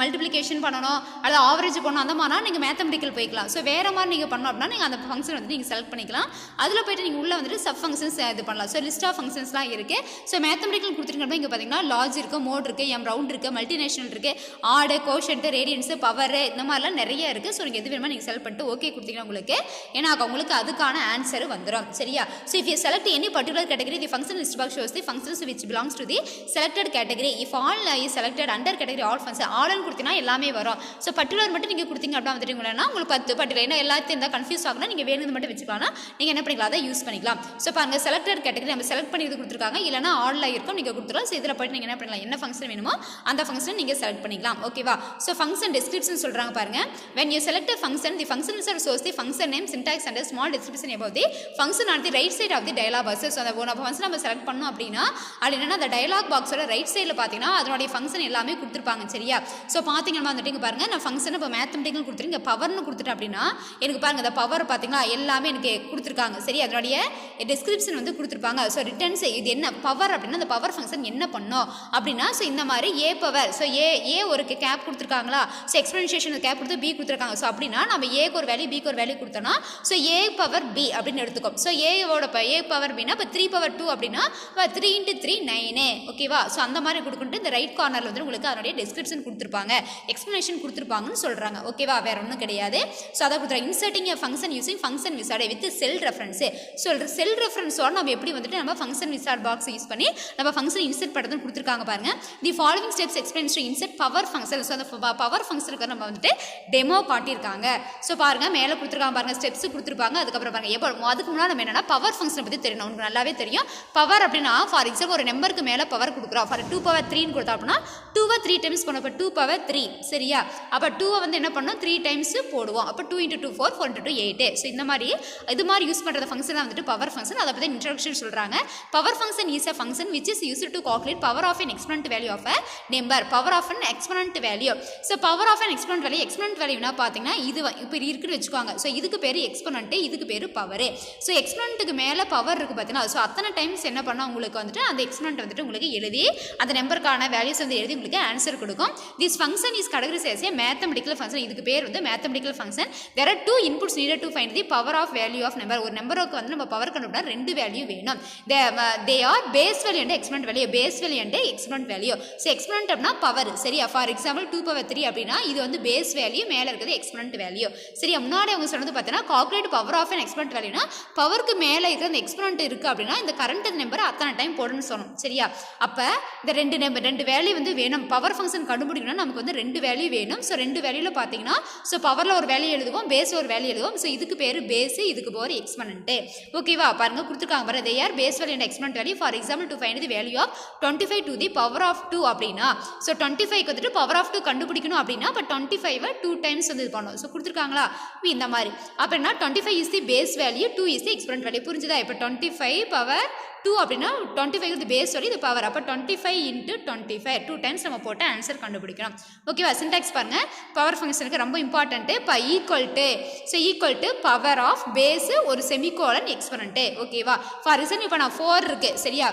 மல்டிப்ளிகேஷன் பண்ணணும், அல்லது ஆவரேஜ் பண்ணணும், அந்த மாதிரினா நீங்கள் மேத்தமெட்டிக்கல் போய்க்கலாம். ஸோ வேறு மாதிரி நீங்கள் பண்ணணும் அப்படின்னா நீங்கள் அந்த ஃபங்க்ஷன் வந்து நீங்கள் செலக்ட் பண்ணிக்கலாம். அதில் போய்ட்டு நீங்கள் உள்ளே வந்துட்டு சப் ஃபங்க்ஷன்ஸ் இது பண்ணலாம். ஸோ லிஸ்ட் ஆஃப் ஃபங்க்ஷன்ஸ்லாம் இருக்குது. ஸோ மேத்தமெட்டிக்கல் கொடுத்துருக்கோம். இங்கே பார்த்தீங்கன்னா லாஜ் இருக்குது, மோட் இருக்குது, ரவுண்ட் இருக்குது, மல்டிநேஷனல் இருக்குது, ஆடு, கோஷன்ட், ரேடியன்ஸ், பவர், இந்த மாதிரிலாம் நிறைய இருக்குது. ஸோ நீங்கள் எது வேணுமா நீங்கள் செலக்ட் பண்ணிட்டு ஓகே கொடுத்தீங்கன்னா உங்களுக்கு ஏன்னா உங்களுக்கு அதுக்கான ஆன்சர் வந்துடும். சரியா? So if you select any particular category the function list box shows the functions which belongs to the selected category. If all is selected under category all function ஆல்னு கொடுத்தீங்கன்னா எல்லாமே வரும். ஸோ பர்டிகுலர் மட்டும் நீங்கள் கொடுத்தீங்க அப்படின்னா வந்துட்டீங்கன்னா உங்களுக்கு 10 பர்டிகுலர் ஏன்னா எல்லாத்தையும் இருந்தால் கன்ஃபியூஸ் ஆகணும். நீங்கள் வேணுது மட்டும் வச்சுக்கலாம், நீங்கள் என்ன பண்ணிக்கலாம் அதை யூஸ் பண்ணிக்கலாம். ஸோ பாருங்கள் செலக்டட் கேட்டகரி நம்ம செலக்ட் பண்ணி இது கொடுத்துருக்காங்க, இல்லைனா ஆல்ல இருக்கும் நீங்கள் கொடுத்துருவோம். ஸோ இதில் போய்ட்டு நீங்கள் என்ன பண்ணலாம், என்ன ஃபங்க்ஷன் வேணுமோ அந்த ஃபங்க்ஷன் நீங்கள் செலக்ட் பண்ணிக்கலாம். ஓகேவா? ஸோ ஃபங்க்ஷன் டிஸ்கிரிப்ஷன் சொல்கிறாங்க பாருங்க. when you select a function the function is source the function name syntax and a small description about the function on the right side of the dialog box. So அந்த ஒரு function நம்ம select பண்ணோம் அப்படின்னா அது என்னன்னா அந்த dialogue பாக்ஸோட right சைடில் பார்த்தீங்கன்னா அதனுடைய ஃபங்க்ஷன் எல்லாமே கொடுத்துருப்பாங்க. சரியா? ஸோ பார்த்தீங்கன்னா வந்துட்டு பாருங்க நான் ஃபங்க்ஷன் இப்போ மேத்தமெட்டிக்கல் கொடுத்துருங்க பவர்னு கொடுத்துட்டேன் அப்படின்னா எனக்கு பாருங்க அந்த பவர் பார்த்தீங்கன்னா எல்லாமே எனக்கு கொடுத்துருக்காங்க. சரி, அதனுடைய டிஸ்கிரிப்ஷன் வந்து கொடுத்துருப்பாங்க. ஸோ ரிட்டர்ன்ஸ் இது என்ன பவர் அப்படின்னா அந்த பவர் ஃபங்க்ஷன் என்ன பண்ணோம் அப்படின்னா ஸோ இந்த மாதிரி ஏ பவர். ஸோ ஏ ஒரு கேப் கொடுத்துருக்காங்களா? ஸோ எக்ஸ்பிளனேஷன் கேப் கொடுத்து பி கொடுத்துருக்காங்க. ஸோ அப்படின்னா நம்ம ஏக்கு ஒரு வேல்யூ பிக்கு ஒரு வேல்யூ கொடுத்தோம்னா ஸோ ஏ பவர் பி அப்படின்னு எடுத்துக்கோம். ஸோ ஏவோட ஏ பவர் பின்னா இப்போ 3 பவர் 2 அப்படின்னா 3 × 3 9. ஓகேவா? ஸோ அந்த மாதிரி கொடுக்குன்ட்டு இந்த ரைட் கார்னரில் வந்து உங்களுக்கு அதனுடைய டிஸ்கிரிப்ஷன் கொடுத்துருப்பாங்க, எக்ஸ்பிளனேஷன் கொடுத்துருப்பாங்கன்னு சொல்கிறாங்க. ஓகேவா? வேற ஒன்றும் கிடையாது. ஸோ அதை கொடுத்துருவாங்க. Inserting function using function wizard with cell reference. So cell ரெஃபரன்ஸோட நம்ம எப்படி வந்துட்டு நம்ம ஃபங்க்ஷன் விசார்ட் பாக்ஸ் யூஸ் பண்ணி நம்ம ஃபங்க்ஷன் இன்சர்ட் பண்ணுறதுன்னு கொடுத்துருக்காங்க பாருங்க. The following steps explains to insert power function. So அந்த பவர் ஃபங்க்ஷனுக்கு நம்ம வந்துட்டு டெமோ காட்டியிருக்காங்க. ஸோ பாருங்க மேலே கொடுத்துருக்காங்க பாருங்க, ஸ்டெப்ஸ் கொடுத்துருப்பாங்க. அதுக்கப்புறம் பாருங்க எப்போ அதுக்கு முன்னாடி நம்ம என்னன்னா பவர் ஃபங்க்ஷனை பற்றி தெரியணும். உங்களுக்கு நல்லாவே தெரியும் பவர் அப்படின்னா ஃபார் எக்ஸாம்பிள் ஒரு நம்பருக்கு மேலே பவர் கொடுக்குறோம். ஃபார் 2 பவர் 3 கொடுத்தா அப்படின்னா 2 3 டைம்ஸ் பண்ணோம். இப்போ 2 பவர் 3. சரியா? அப்போ 2 வந்து என்ன பண்ணோம் 3 டைம்ஸ் போடுவோம். அப்போ 2 × 2 4 4 × 2 8. ஸோ இந்த மாதிரி இது மாதிரி யூஸ் பண்ணுற ஃபங்க்ஷன் தான் வந்துட்டு பவர் ஃபங்க்ஷன். அதை பற்றி இன்ட்ரோடக்ஷன் சொல்கிறாங்க. Power function is a function which is used to calculate power of an exponent value of a number. Power of an exponent value. So power of an exponent வேல்யூனா பார்த்தீங்கன்னா இது இப்போ இருக்குன்னு வச்சுக்கோங்க. So இதுக்கு பேர் எக்ஸ்பொனன்ட்டு, இதுக்கு பேர் பவரு. ஸோ எக்ஸ்பொனன்ட்டுக்கு மேலே பவர் இருக்குது பார்த்தீங்கன்னா ஸோ அத்தனை டைம்ஸ் என்ன பண்ணால் உங்களுக்கு வந்துட்டு அந்த எக்ஸ்பொனன்ட் வந்துட்டு உங்களுக்கு எழுதி அந்த நம்பருக்கான வேல்யூஸ் வந்து எழுதி உங்களுக்கு ஆன்சர் கொடுக்கும். This function is categorized as a mathematical function. இதுக்கு பேர் வந்து mathematical function. there are 2 inputs needed to find the power of value of number. ஒரு நம்பருக்கு வந்து நம்ம பவர் கண்டுபிடிச்சா 2 வேல்யூ வேணும். they are base value and exponent value. base value and exponent value. So exponent அப்படின்னா பவர். சரியா? For example 2 power 3 அப்படின்னா இது வந்து பேஸ் வேல்யூ, மேலே இருக்கிறது எக்ஸ்பொனன்ட் வேல்யூ. சரியா? முன்னாடி அவங்க சொன்னது பார்த்தீங்கன்னா calculate power of an exponent வேல்யூனா பவருக்கு மேலே இருக்கிற அந்த எக்ஸ்பொனன்ட் இருக்குது அப்படின்னா இந்த கரண்ட் நம்பர் அத்தனை டைம் போடணும்னு சொன்னோம். சரியா? அப்போ இந்த ரெண்டு வேல்யூ வந்து வேணும். பவர் ஃபங்க்ஷன் கண்டுபிடிக்கணும்னா நமக்கு வந்து 2 வேல்யூ வேணும். ஸோ 2 வேல்யூவில் பார்த்தீங்கன்னா ஸோ பவரில் ஒரு வேல்யூ எழுதுவோம், பேஸ் ஒரு வேல்யூ எழுதுவோம். ஸோ இதுக்கு பேர் பேஸு, இதுக்கு போகிற எக்ஸ்பொனன்ட்டு. ஓகேவா? பாருங்க கொடுத்துருக்காங்க பாருங்க. they are base value and exponent value. For example to find the value of 25 to the power of 2 அப்படின்னா ஸோ 25க்கு வந்துட்டு பவர் ஆஃப் 2 கண்டுபிடிக்கணும் அப்படின்னா இப்போ 25 2 டைம்ஸ் வந்து இது பண்ணணும். ஸோ கொடுத்துருக்காங்களா இந்த மாதிரி. அப்படின்னா 25 is the base value, 2 is the exponent value. புரிஞ்சுதா? இப்போ 25 பவர் 2 அப்படின்னா 25 வந்து பேஸ் வேல்யூ, இது பவர். அப்போ 25 × 25 2 டைம்ஸ் நம்ம போட்டு ஆன்சர் கண்டுபிடிக்கணும். ஓகேவா? சின்டாக்ஸ் பாருங்க. பவர் ஃபங்க்ஷனுக்கு ரொம்ப இம்பார்ட்டன்ட்டு. இப்போ equal to so equal to power of base ஒரு செமிகோலன் எக்ஸ்பொனன்ட்டு. ஓகேவா? ஃபார் எக்ஸாம்பிள் இப்போ நான் 4 இருக்குது. சரியா?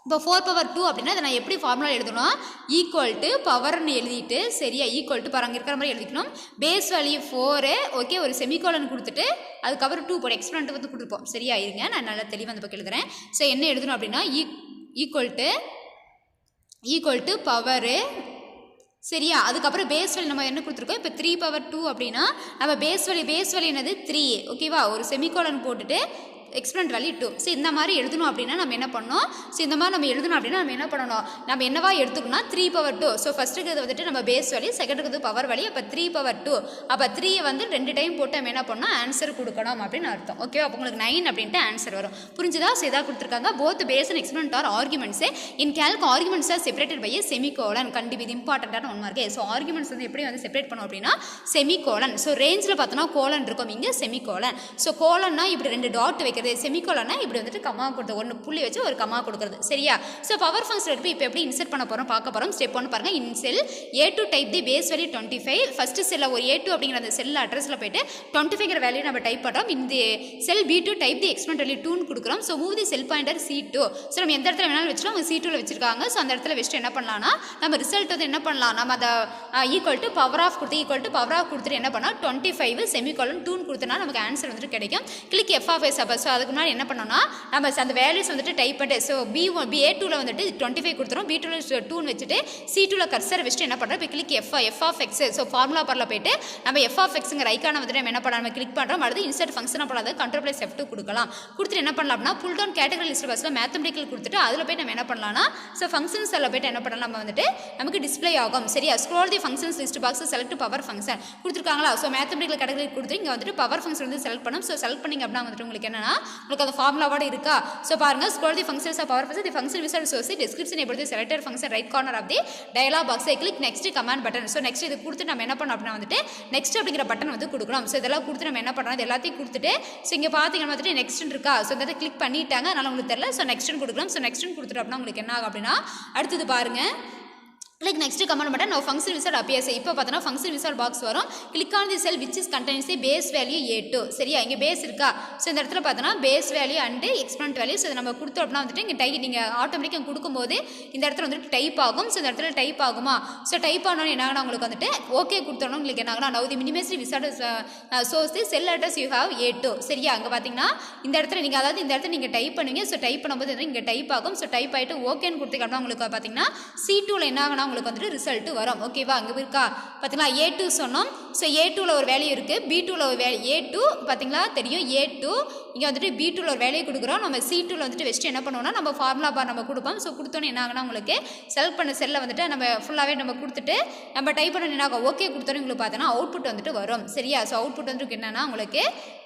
இப்போ 4 பவர் 2 அப்படின்னா அதை நான் எப்படி ஃபார்முலா எழுதணும், ஈக்குவல் டு பவர்னு எழுதிட்டு சரியா ஈக்குவல் டு அங்கே இருக்கிற மாதிரி எழுதிக்கணும். பேஸ் வேல்யூ 4 ஓகே, ஒரு செமிகோலன் கொடுத்துட்டு அதுக்கப்புறம் 2 போட எக்ஸ்பிளண்ட் வந்து கொடுத்துருப்போம் சரியா. இருங்க நான் நல்லா தெளிவாக அந்த பக்கம் எழுதுறேன். ஸோ என்ன எழுதணும் அப்படின்னா ஈக்குவல் டு பவரு சரியா. அதுக்கப்புறம் பேஸ் வேல்யூ நம்ம என்ன கொடுத்துருக்கோம், இப்போ 3 பவர் 2 அப்படின்னா நம்ம பேஸ் வேல்யூ என்னது 3 ஓகேவா. ஒரு செமிகோலன் போட்டுட்டு எக்ஸ்பிளண்ட் வேல்யூ 2. ஸோ இந்த மாதிரி எழுதணும் அப்படின்னா நம்ம என்ன பண்ணணும், ஸோ இந்த மாதிரி நம்ம எழுதணும் அப்படின்னா நம்ம என்ன பண்ணணும், நம்ம என்னவா எடுத்துக்கணும்னா 3 பவர் 2. ஸோ ஃபஸ்ட்டுக்கு வந்துட்டு நம்ம பேஸ் வேல்யூ, செகண்டுக்கு பவர் வேல்யூ. அப்போ 3 பவர் 2, அப்போ 3 வந்து 2 டைம் போட்டு நம்ம என்ன பண்ணணும் ஆன்சர் கொடுக்கணும் அப்படின்னு அர்த்தம் ஓகே. அப்போ உங்களுக்கு 9 அப்படின்ட்டு ஆன்சர் வரும். புரிஞ்சுதா. ஸோ இதாக கொடுத்துருக்காங்க. Both base and exponent are arguments in Calc arguments are separated by semicolon. கண்டிப்பாக இது இம்பார்ட்டண்ட்டான ஒன்று மார்க்கு. ஸோ ஆர்குமெண்ட்ஸ் வந்து எப்படி வந்து செப்பரேட் பண்ணோம் அப்படின்னா செமிகோலன். ஸோ ரேஞ்சில் பார்த்தோன்னா கோலன் இருக்கும், இங்கே செமிகோலன். ஸோ கோலன்னா இப்படி 2 டாட் வைக்கிறது, செமிகோலன்னா இப்படி வந்துட்டு கமா கொடுத்து 1 புள்ளி வச்சு ஒரு கமா கொடுக்குறது சரியா. ஸோ பவர் ஃபங்க்ஷன் எடுத்து இப்போ எப்படி இன்சர்ட் பண்ண போகிறோம் பார்க்க போகிறோம். ஸ்டெப் 1 பாருங்கள். In cell A2 type the base value 25. First செல்லில் ஒரு A2 அப்படிங்கிற அந்த செல் அட்ரஸில் போய்ட்டு 25ங்கிற வேல்யூ நம்ம டைப் பண்ணுறோம். இந்த செல் B2 டைப் தி எக்ஸ்பிளண்ட் வேல்யூ 2ன்னு கொடுக்குறோம். ஸோ மூவ் தி செல் பாயிண்டர் C2. ஸோ நம்ம எந்த இடத்துல வேணாலும் வச்சுக்கலாம், அவங்க C2வில் வச்சிருக்காங்க. ஸோ அந்த இடத்துல வச்சுட்டு என்ன பண்ணலாம்னா நம்ம ரிசல்ட் வந்து என்ன பண்ணலாம், நம்ம அதை ஈக்குவல் டு பவர் ஆஃப் கொடுத்துட்டு என்ன பண்ணால் 25 செமிகோலன் 2ன்னு கொடுத்தனா நமக்கு ஆன்சர் வந்துட்டு கிடைக்கும். Click F(s). அப்போ ஸோ அதுக்கு முன்னாடி என்ன பண்ணோம்னா நம்ம அந்த வேல்யூஸ் வந்துட்டு டைப் பண்ணிட்டு ஸோ A2வில் வந்துட்டு 25 கொடுத்துரும், B2வில் 2ன்னு வச்சுட்டு C2வில் கர்சர் வச்சுட்டு என்ன பண்ணுறோம், இப்போ கிளிக் F(x). ஸோ ஃபார்முலா பரில் போய்ட்டு நம்ம F(x)ங்கிற ஐக்கான வந்துட்டு நம்ம என்ன பண்ணலாம், நம்ம கிளிக் பண்ணுறோம். அடுத்து இன்சர்ட் ஃபங்க்ஷன் பண்ணாத Ctrl+F2 கொடுக்கலாம். கொடுத்துட்டு என்ன பண்ணலாம் அப்படின்னா புல் டவுன் கேட்டகரி லிஸ்ட் பஸ்ஸில் மேத்தமெட்டிக்கல் கொடுத்துட்டு அதில் போய்ட்டு நம்ம என்ன பண்ணலாம்னா ஸோ ஃபங்க்ஷன்ஸ் அதில் போய்ட்டு என்ன பண்ணலாம், நம்ம வந்துட்டு நமக்கு டிஸ்பிளே ஆகும் சரியா. Scroll the functions list box select power function கொடுத்துருக்காங்களா. ஸோ மேத்தமெட்டிக்கல் கேட்டகரி கொடுத்து இங்கே வந்துட்டு பவர் ஃபங்க்ஷன் வந்து செலக்ட் பண்ணும். ஸோ செலக்ட் பண்ணிங்க அப்படின்னா வந்துட்டு உங்களுக்கு என்னன்னா உங்களுக்கு அந்த ஃபார்முலாவோட இருக்கா. ஸோ பாருங்கள் scroll the functions of power function the function wizard சோர்ஸ் டிஸ்கிரிப்ஷன் எப்படி selected function right corner of the dialog பாக்ஸை click next command button. So next இது கொடுத்து நம்ம என்ன பண்ணோம் அப்படின்னா வந்துட்டு நெக்ஸ்ட் அப்படிங்கிற பட்டன் வந்து கொடுக்கணும். ஸோ இதெல்லாம் கொடுத்து நம்ம என்ன பண்ணுறோம், இது எல்லாத்தையும் கொடுத்துட்டு ஸோ இங்கே பார்த்தீங்கன்னா வந்துட்டு நெக்ஸ்ட் இருக்கா. ஸோ இந்த கிளிக் பண்ணிட்டாங்க, அதனால் உங்களுக்கு தெரியல. ஸோ நெக்ஸ்ட் கொடுக்கலாம். ஸோ நெக்ஸ்ட் கொடுத்துட்டு அப்படின்னா உங்களுக்கு என்ன ஆகும் அப்படின்னா அடுத்தது பாருங்கள் கிளிக் நெக்ஸ்ட் கமெண்ட் பட்டன் நான் ஃபங்க்ஷன் விசார்ட் அப்பியர்ஸ். இப்போ பார்த்தோன்னா ஃபங்க்ஷன் விசார்ட் பாக்ஸ் வரும். Click on the cell which is contains the base value A2 சரியா. இங்கே பேஸ் இருக்கா. ஸோ இந்த இடத்துல பார்த்தோன்னா base value and exponent value. So இதை நம்ம கொடுத்தோம் அப்படின்னா வந்துட்டு இங்கே நீங்கள் ஆட்டோமேட்டிக்காக கொடுக்கும்போது இந்த இடத்துல வந்துட்டு டைப் ஆகும். ஸோ இந்த இடத்துல டைப் ஆகுமா. ஸோ டைப் ஆனோன்னு என்ன ஆகுனா உங்களுக்கு வந்துட்டு ஓகே கொடுத்தோன்னா உங்களுக்கு என்ன ஆகுனா now the minimise wizard source the cell address you have A2 சரியா. அங்கே பார்த்தீங்கன்னா இந்த இடத்துல நீங்கள் அதாவது இந்த இடத்துல நீங்கள் டைப் பண்ணுவீங்க. ஸோ டைப் பண்ணும்போது இங்கே டைப் ஆகும். ஸோ டைப் ஆகிட்டு ஓகேன்னு கொடுத்துக்க அப்படின்னா உங்களுக்கு பார்த்தீங்கன்னா C2வில் என்ன ஆகுனா உங்களுக்கு வந்துட்டு ரிசல்ட் வரும் ஓகேவா. அங்கே இருக்கா பார்த்தீங்களா A2 சொன்னோம். ஸோ A2வில் ஒரு வேல்யூ இருக்குது, B2வில் ஒரு வேல்யூ A2 பார்த்தீங்களா தெரியும் A2. இங்கே வந்துட்டு B2வில் ஒரு வேல்யூ கொடுக்குறோம். நம்ம C2வில் வந்துட்டு வச்சுட்டு என்ன பண்ணுவோம்னா நம்ம ஃபார்முலா பார் நம்ம கொடுப்போம். ஸோ கொடுத்தோன்னே என்ன ஆகுனா உங்களுக்கு செலக்ட் பண்ண செல்லை வந்துட்டு நம்ம ஃபுல்லாகவே நம்ம கொடுத்துட்டு நம்ம டைப் பண்ண என்ன ஆகும் ஓகே கொடுத்தோன்னே உங்களுக்கு பார்த்தோன்னா அவுட்புட் வந்துட்டு வரும் சரியா. ஸோ அவுட்புட் வந்துட்டு என்னன்னா உங்களுக்கு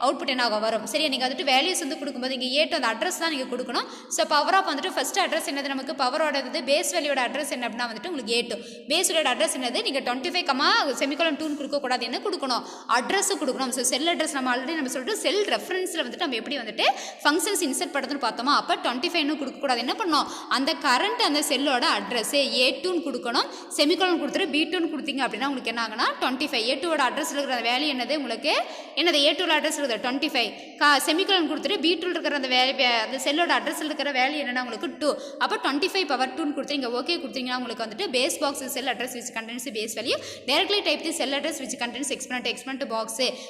அவுட்புட் என்ன ஆகும் வரும் சரியா. நீங்கள் வந்துட்டு வேல்யூஸ் வந்து கொடுக்கும்போது இங்கே A2 அந்த அட்ரஸ் தான் நீங்கள் கொடுக்கணும். ஸோ பவர் ஆஃப் வந்துட்டு ஃபஸ்ட் அட்ரஸ் என்னது நமக்கு பவரோட பேஸ் வேல்யூட அட்ரஸ் என்ன அப்படின்னா வந்துட்டு உங்களுக்கு A2 பேஸோட அட்ரஸ் என்னது நீங்கள் 25 செமிகோலன் 2ன்னு கொடுக்கக்கூடாது, என்ன கொடுக்கணும் அட்ரஸ் கொடுக்கணும். ஸோ செல் அட்ரஸ் நம்ம ஆல்ரெடி நம்ம சொல்லிட்டு செல் ரெஃபரன்ஸில் வந்துட்டு நம்ம எப்படி வந்துட்டு ஃபங்க்ஷன்ஸ் இன்சர்ட் பண்ணுறதுன்னு பார்த்தோமா. அப்போ 25ன்னு கொடுக்கக்கூடாது, என்ன பண்ணணும் அந்த கரண்ட் அந்த செல்லோட அட்ரஸ் A2ன்னு கொடுக்கணும். செமிகோலன் கொடுத்துட்டு B2ன்னு கொடுத்தீங்க அப்படின்னா உங்களுக்கு என்ன ஆகுனா 25 A2வோட அட்ரஸ் இருக்கிற வேல்யூ என்னது உங்களுக்கு என்னது A2வோட அட்ரஸ் இருக்கிறது 25 செமிகோலன் கொடுத்துட்டு B2வில் இருக்கிற அந்த அந்த செல்லோட அட்ரஸில் இருக்கிற வேல்யூ என்னன்னா உங்களுக்கு 2. அப்போ 25 பவர் 2ன்னு கொடுத்தீங்க ஓகே கொடுத்தீங்கன்னா உங்களுக்கு வந்துட்டு base box cell address which contains the base value. Directly type the cell address which contains exponent box.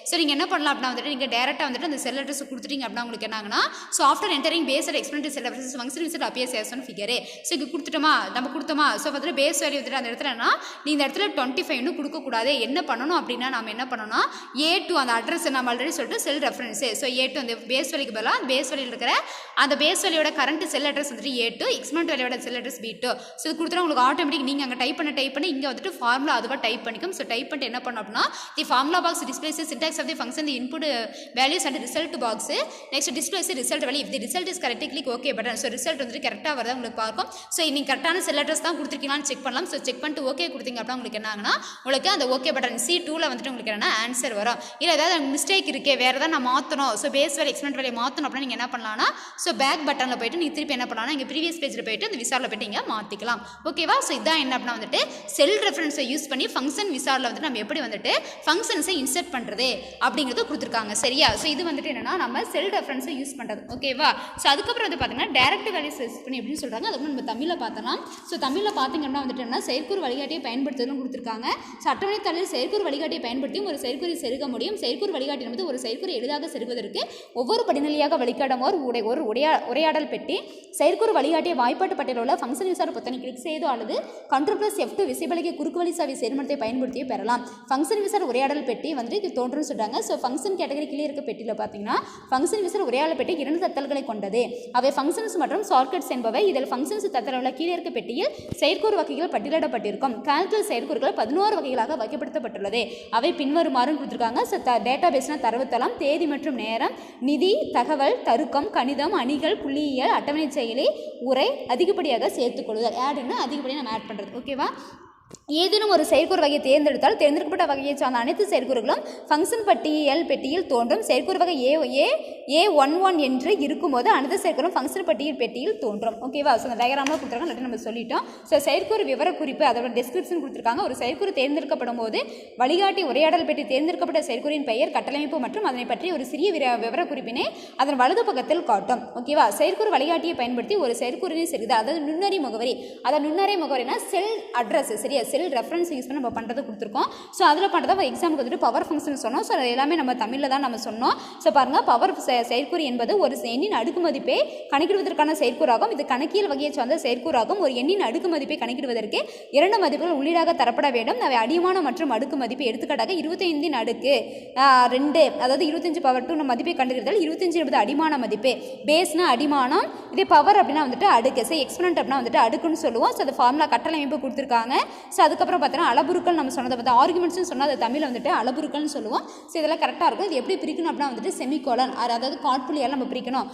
So நீங்க என்ன பண்ணலாம் அப்படினா வந்துட்டு நீங்க டைரக்ட்டா வந்துட்டு அந்த செல் அட்ரஸ் கொடுத்துட்டீங்க அப்படினா உங்களுக்கு என்ன ஆகுனா so after entering base and exponent cell address function will appear as one figure. So இங்க கொடுத்துட்டோமா நம்ம கொடுத்தோமா so வந்துட்டு base value வந்துட்டு அந்த இடத்துலனா நீ இந்த இடத்துல 25 ன்னு கொடுக்க கூடாது. என்ன பண்ணனும் அப்படினா நாம என்ன பண்ணனும்னா A2 அந்த அட்ரஸ் நாம ஆல்ரெடி சொல்லிட்டு செல் ரெஃபரன்ஸ். So A2 அந்த base value பதிலா base value இருக்கிற அந்த base value ஓட கரண்ட் செல் அட்ரஸ் வந்துட்டு A2 exponent value ஓட செல் அட்ரஸ் B2. So இது கொடுத்தா உங்களுக்கு ஆட்டோமேட்டிக் நீங்க அங்க டைப் பண்ணி இங்க வந்துட்டு ஃபார்முலா அதுவா டைப் பண்ணிக்கும். So டைப் பண்ணிட்டு என்ன பண்ணனும் அப்படினா the formula box displays the syntax of the function, the input values and result box. Next displays the result value. If the result is correct, click OK button. So result வந்துட்டு கரெக்ட்டா வருதா உங்களுக்கு பார்க்கும். So நீங்க கரெக்ட்டான செல் address தான் கொடுத்திருக்கீங்களான்னு check பண்ணலாம். So check பண்ணிட்டு OK கொடுத்தீங்க அப்படினா உங்களுக்கு என்ன ஆகுனா உங்களுக்கு அந்த OK பட்டன் C2 ல வந்துட்டு உங்களுக்கு என்ன ஆன்சர் வரும். இல்ல ஏதாவது மிஸ்டேக் இருக்கே வேற ஏதாவது நான் மாத்தணும் so base value exponent value மாத்தணும் அப்படினா நீங்க என்ன பண்ணலாம்னா so back பட்டன்ல போய்ட்டு நீங்க திருப்பி என்ன பண்ணலாம்னா இங்க previous pageல போய்ட்டு அந்த விசார்ல போய்ட்டு நீங்க மாத்திக்கலாம். ஓகேவா? So இதான் என்ன என்ன அப்படின்னா வந்துட்டு செல் ரெஃபரன்ஸை யூஸ் பண்ணி ஃபங்க்ஷன் விசாரில் வந்துட்டு நம்ம எப்படி வந்துட்டு ஃபங்க்ஷன்ஸை இன்சர்ட் பண்ணுறது அப்படிங்கிறத கொடுத்துருக்காங்க. சரியா? ஸோ இது வந்துட்டு என்னன்னா நம்ம செல் ரெஃபரன்ஸை யூஸ் பண்ணுறது. ஓகேவா? ஸோ அதுக்கப்புறம் வந்து பார்த்தீங்கன்னா டைரக்ட் வேல்யூஸ் யூஸ் பண்ணி எப்படின்னு சொல்கிறாங்க. அதுக்கப்புறம் நம்ம தமிழில் பார்த்தோம்னா ஸோ தமிழில் பார்த்தீங்கன்னா வந்துட்டு என்ன செயற்கூறு வழிகாட்டியை பயன்படுத்துறதும் கொடுத்துருக்காங்க. ஸோ அட்டவணை தாளில் செயற்கூறு வழிகாட்டியை பயன்படுத்தி ஒரு செயற்கூறை செருக முடியும். செயற்கூறு வழிகாட்டி என்பது ஒரு செயற்கூறை எளிதாக செருகுவதற்கு ஒவ்வொரு படிநிலையாக வழிகாட்டும் ஒரு உரையாடல் பெட்டி. செயற்கூறு வழிகாட்டிய வாய்ப்பாட்டு பட்டியலில் உள்ள ஃபங்க்ஷன் விசார பொத்தானை கிளிக் செய்தோ அல்லது Ctrl+F2 விசைப்பலகை குறுக்கு வழி சாவி சேர்மத்தை பயன்படுத்தியே பெறலாம். ஃபங்க்ஷன் விசார உரையாடல் பெட்டி வந்துட்டு இது தோன்றும்னு சொல்றாங்க. ஸோ ஃபங்க்ஷன் கேட்டகரி கீழே இருக்க பெட்டியில் பார்த்தீங்கன்னா ஃபங்க்ஷன் விசார உரையாடல் பெட்டி 2 தத்தல்களை கொண்டது. அவை ஃபங்க்ஷன்ஸ் மற்றும் ஷார்ட்கட்ஸ் என்பவை. இதில் ஃபங்க்ஷன்ஸ் தத்தல் உள்ள கீழே இருக்க பெட்டியில் செயற்கூறு வகைகள் பட்டியலிடப்பட்டிருக்கும். கால்குலஸ் செயற்கூறுகள் 11 வகைகளாக வகைப்படுத்தப்பட்டுள்ளது. அவை பின்வருமாறும் கொடுத்துருக்காங்க. ஸோ டேட்டா பேஸ்னா தரவுத்தளம், தேதி மற்றும் நேரம், நிதி, தகவல், தருக்கம், கணிதம், அணிகள், புள்ளியியல், அட்டவணை செயலி, உரை, அதிகப்படியாக சேர்த்துக்கொள்ளுதல். ஆட்னா அதிகப்படியாக நம்ம ஆட் பண்ணுறது. ஓகேவா? ஏதேனும் ஒரு செயற்கூறு வகையை தேர்ந்தெடுத்தால் தேர்ந்தெடுக்கப்பட்ட வகையை சார்ந்த அனைத்து செயற்கூறுகளும் ஃபங்க்ஷன் பட்டியல் பெட்டியில் தோன்றும். செயற்கூறு வகை A11 என்று இருக்கும்போது அனைத்து செயற்கூறும் ஃபங்க்ஷன் பட்டியல் பெட்டியில் தோன்றும். ஓகேவா? ஸோ அந்த டயக்ராமில் கொடுத்துருக்காங்க, நம்ம சொல்லிட்டோம். ஸோ செயற்கூறு விவரக்குறிப்பு அதோட டிஸ்கிரிப்ஷன் கொடுத்துருக்காங்க. ஒரு செயற்கூறு தேர்ந்தெடுக்கப்படும் போது வழிகாட்டி உரையாடல் பெட்டி தேர்ந்தெடுக்கப்பட்ட செயற்கூறின் பெயர், கட்டமைப்பு மற்றும் அதனை பற்றி ஒரு சிறிய விவரக்குறிப்பினை அதன் வலது பக்கத்தில் காட்டும். ஓகேவா? செயற்கூறு வழிகாட்டியை பயன்படுத்தி ஒரு செயற்கூறினை செலுத்த, அதாவது நுண்ணறி முகவரி, அதாவது நுண்ணறி முகவரினா செல் அட்ரஸ். சரியா? செல் ரெஃபரன்ஸ் யூஸ் பண்ணி நம்ம பண்ணுறது கொடுத்துருக்கோம். ஸோ அதில் பண்ணுறதா எக்ஸாமுக்கு வந்துட்டு பவர் ஃபங்க்ஷன் சொன்னோம். ஸோ அது எல்லாமே நம்ம தமிழில் தான் நம்ம சொன்னோம். ஸோ பாருங்கள், பவர் செயற்கூறு என்பது ஒரு எண்ணின் அடுக்கு மதிப்பை கணக்கிடுவதற்கான செயற்கூறாகும். இது கணக்கியல் வகையை சார்ந்த செயற்கூறாகும். ஒரு எண்ணின் அடுக்கு மதிப்பை கணக்கிடுவதற்கு 2 மதிப்புகள் உள்ளீடாக தரப்பட வேண்டும். அவை அடிமான மற்றும் அடுக்கு மதிப்பு. எடுத்துக்காட்டாக 25 அடுக்கு 2, அதாவது 25 பவர் 2 மதிப்பை கண்டுபிடித்தால் 25 என்பது அடிமான மதிப்பு. பேஸ்னா அடிமானம், இதே பவர் அப்படின்னா வந்துட்டு அடுக்கு. ஸோ எக்ஸ்பனன்ட் அப்படின்னா வந்துட்டு அடுக்குன்னு சொல்லுவோம். ஸோ அது ஃபார்முலா கட்டளை கொடுத்துருக்காங்க. ஸோ அதுக்கப்புறம் பார்த்தீங்கன்னா அளபுருக்கள் நம்ம சொன்னதை பார்த்து ஆர்குமெண்ட்ஸ்னு சொன்னால் அது தமிழில் வந்துட்டு அளபுருக்கள்னு சொல்லுவோம். ஸோ இதெல்லாம் கரெக்டாக இருக்கும். இது எப்படி பிரிக்கணும் அப்படின்னா வந்துட்டு செமிகோலன், அதாவது காட்புள்ளியால் நம்ம பிரிக்கணும்.